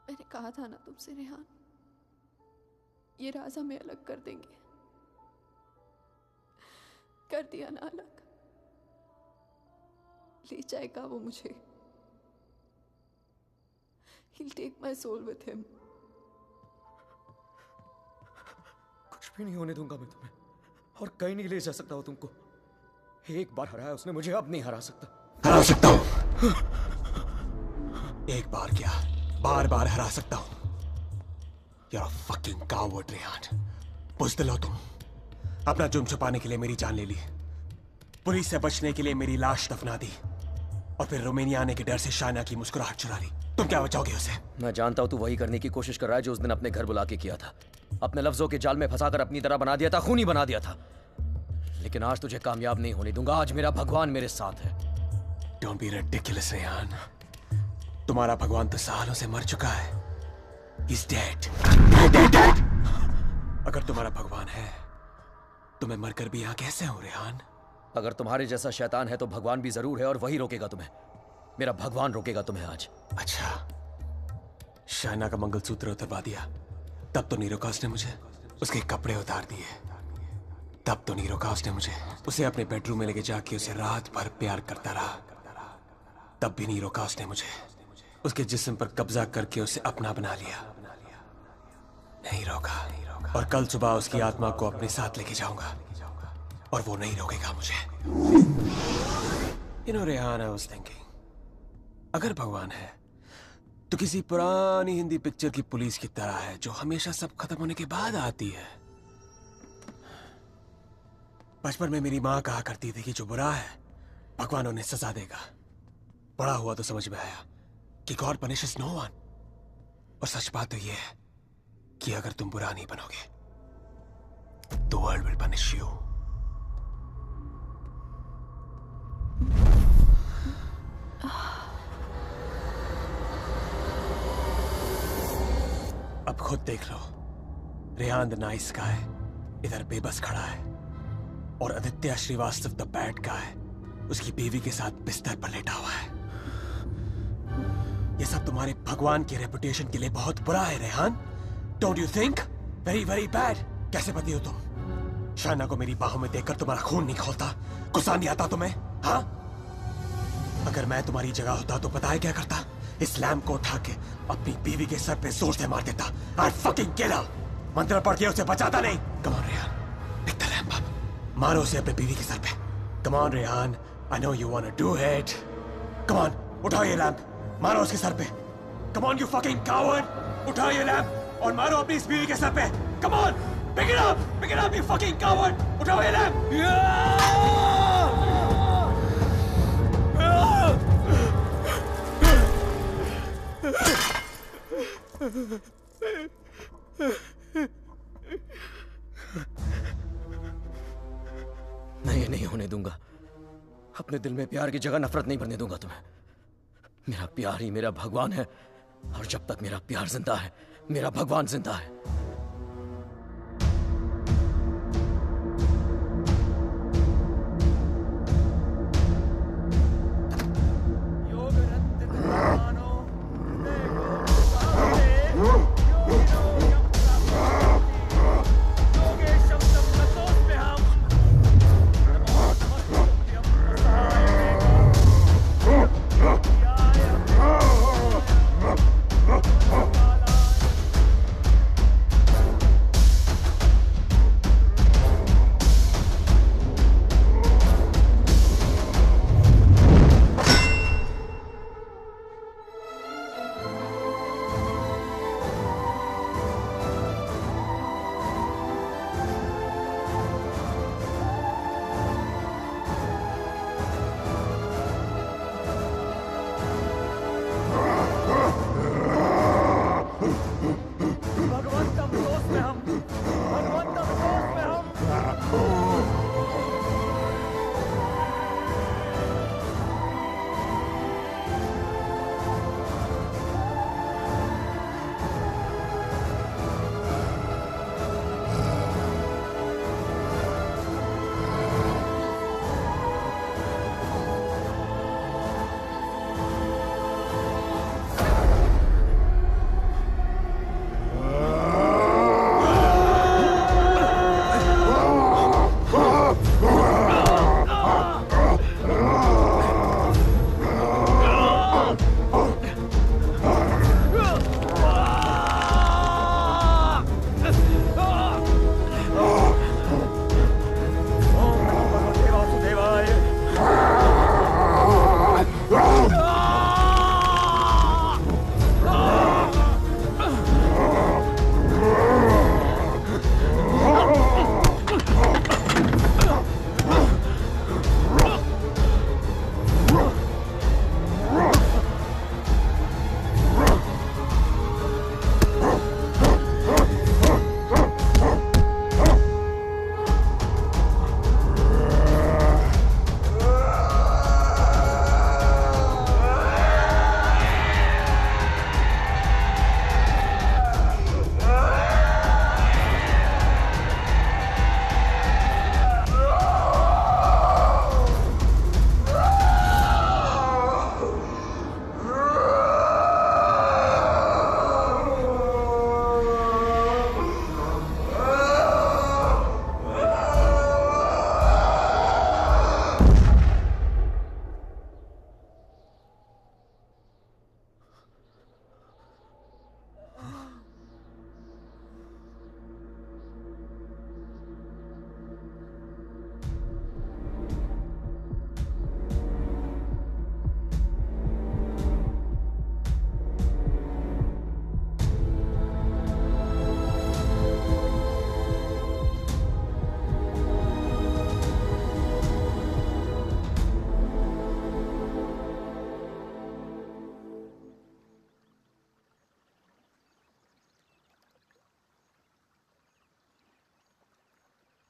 मैंने कहा था ना तुमसे रेहान, ये राज हमें अलग कर देंगे। कर दिया ना अलग। ले जाएगा वो मुझे। He'll take my soul with him. कुछ भी नहीं होने दूंगा मैं तुम्हें, और कहीं नहीं ले जा सकता हूं तुमको। एक बार हराया उसने मुझे, अब नहीं हरा सकता। हरा सकता हूं। एक बार क्या, बार बार हरा सकता हूं। You're a fucking coward, Rehan. बुज़दिल हो तुम। अपना जुर्म छुपाने के लिए मेरी जान ले ली, पुलिस से बचने के लिए मेरी लाश दफना दी, और फिर रोमानिया आने के डर से शाइना की मुस्कुराहट चुरा ली। तुम क्या बचाओगे उसे? मैं जानता हूं तू वही करने की कोशिश कर रहा है जो उस दिन अपने घर बुला के किया था। अपने लफ्जों के जाल में फंसाकर अपनी तरह बना दिया था, खूनी बना दिया था। लेकिन आज तुझे कामयाब नहीं होने दूंगा। आज मेरा भगवान मेरे साथ है। Don't be ridiculous, Rehan. तुम्हारा भगवान तो सालों से मर चुका है। He's dead. Dead. अगर तुम्हारा भगवान है तो मैं मरकर भी यहाँ कैसे हूँ, रेहान? अगर तुम्हारे जैसा शैतान है तो भगवान भी जरूर है, और वही रोकेगा तुम्हें। मेरा भगवान रोकेगा तुम्हें आज। अच्छा, शाइना का मंगलसूत्र उतरवा दिया, तब तो नहीं रोका उसने मुझे। उसके कपड़े उतार दिए, तब तो नहीं रोका उसने मुझे। उसे अपने बेडरूम में लेके जाके उसे रात भर प्यार करता रहा, तब भी नहीं रोका उसने मुझे। उसके जिस्म पर कब्जा करके उसे अपना बना लिया, नहीं रोका। और कल सुबह उसकी आत्मा को अपने साथ लेके जाऊंगा, और वो नहीं रोकेगा मुझे। You know, Rehan, I was thinking, अगर भगवान है तो किसी पुरानी हिंदी पिक्चर की पुलिस की तरह है, जो हमेशा सब खत्म होने के बाद आती है। बचपन में मेरी माँ कहा करती थी कि जो बुरा है भगवान उन्हें सजा देगा। बड़ा हुआ तो समझ में आया कि गॉड पनिशेस नो वन। और सच बात तो यह है कि अगर तुम बुरा नहीं बनोगे तो वर्ल्ड विल पनिश यू। अब खुद देख लो, रेहान द नाइस गाय इधर बेबस खड़ा है, और Aditya Srivastava the bad guy उसकी बीवी के साथ बिस्तर पर लेटा हुआ है। ये सब तुम्हारे भगवान की रेपुटेशन के लिए बहुत बुरा है, Rehan. Don't you think? Very very bad. कैसे पति हो तुम? शाइना को मेरी बाहों में देखकर तुम्हारा खून नहीं खोलता? गुस्सा नहीं आता तुम्हें? हाँ? अगर मैं तुम्हारी जगह होता तो पता है क्या करता? इस लैम्प को उठा के अपनी बीवी के सर पे जोर से मार देता। I'd fucking kill her। मंत्र पढ़ के उसे बचाता नहीं। Come on, Rehan, pick the lamp up। मारो उसे अपने बीवी के सर पे। Come on, Rehan, I know you wanna do it। Come on, उठाओ ये लैम्प, मारो उसके सर पे। Come on, you fucking coward। उठाओ ये लैम्प और मारो अपनी इस बीवी के सर पे। Come on, pick it up, you fucking coward। उठाओ ये लैम्प। मैं ये नहीं होने दूंगा। अपने दिल में प्यार की जगह नफरत नहीं भरने दूंगा तुम्हें। मेरा प्यार ही मेरा भगवान है, और जब तक मेरा प्यार जिंदा है मेरा भगवान जिंदा है।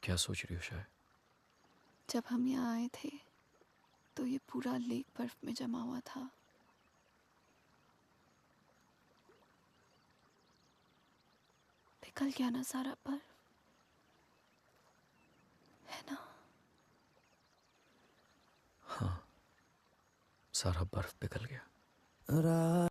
क्या सोच रही हो शायद? जब हम यहाँ आए थे तो ये पूरा लेक बर्फ में जमा हुआ था। पिघल गया ना सारा बर्फ, है ना? हाँ, सारा बर्फ पिघल गया।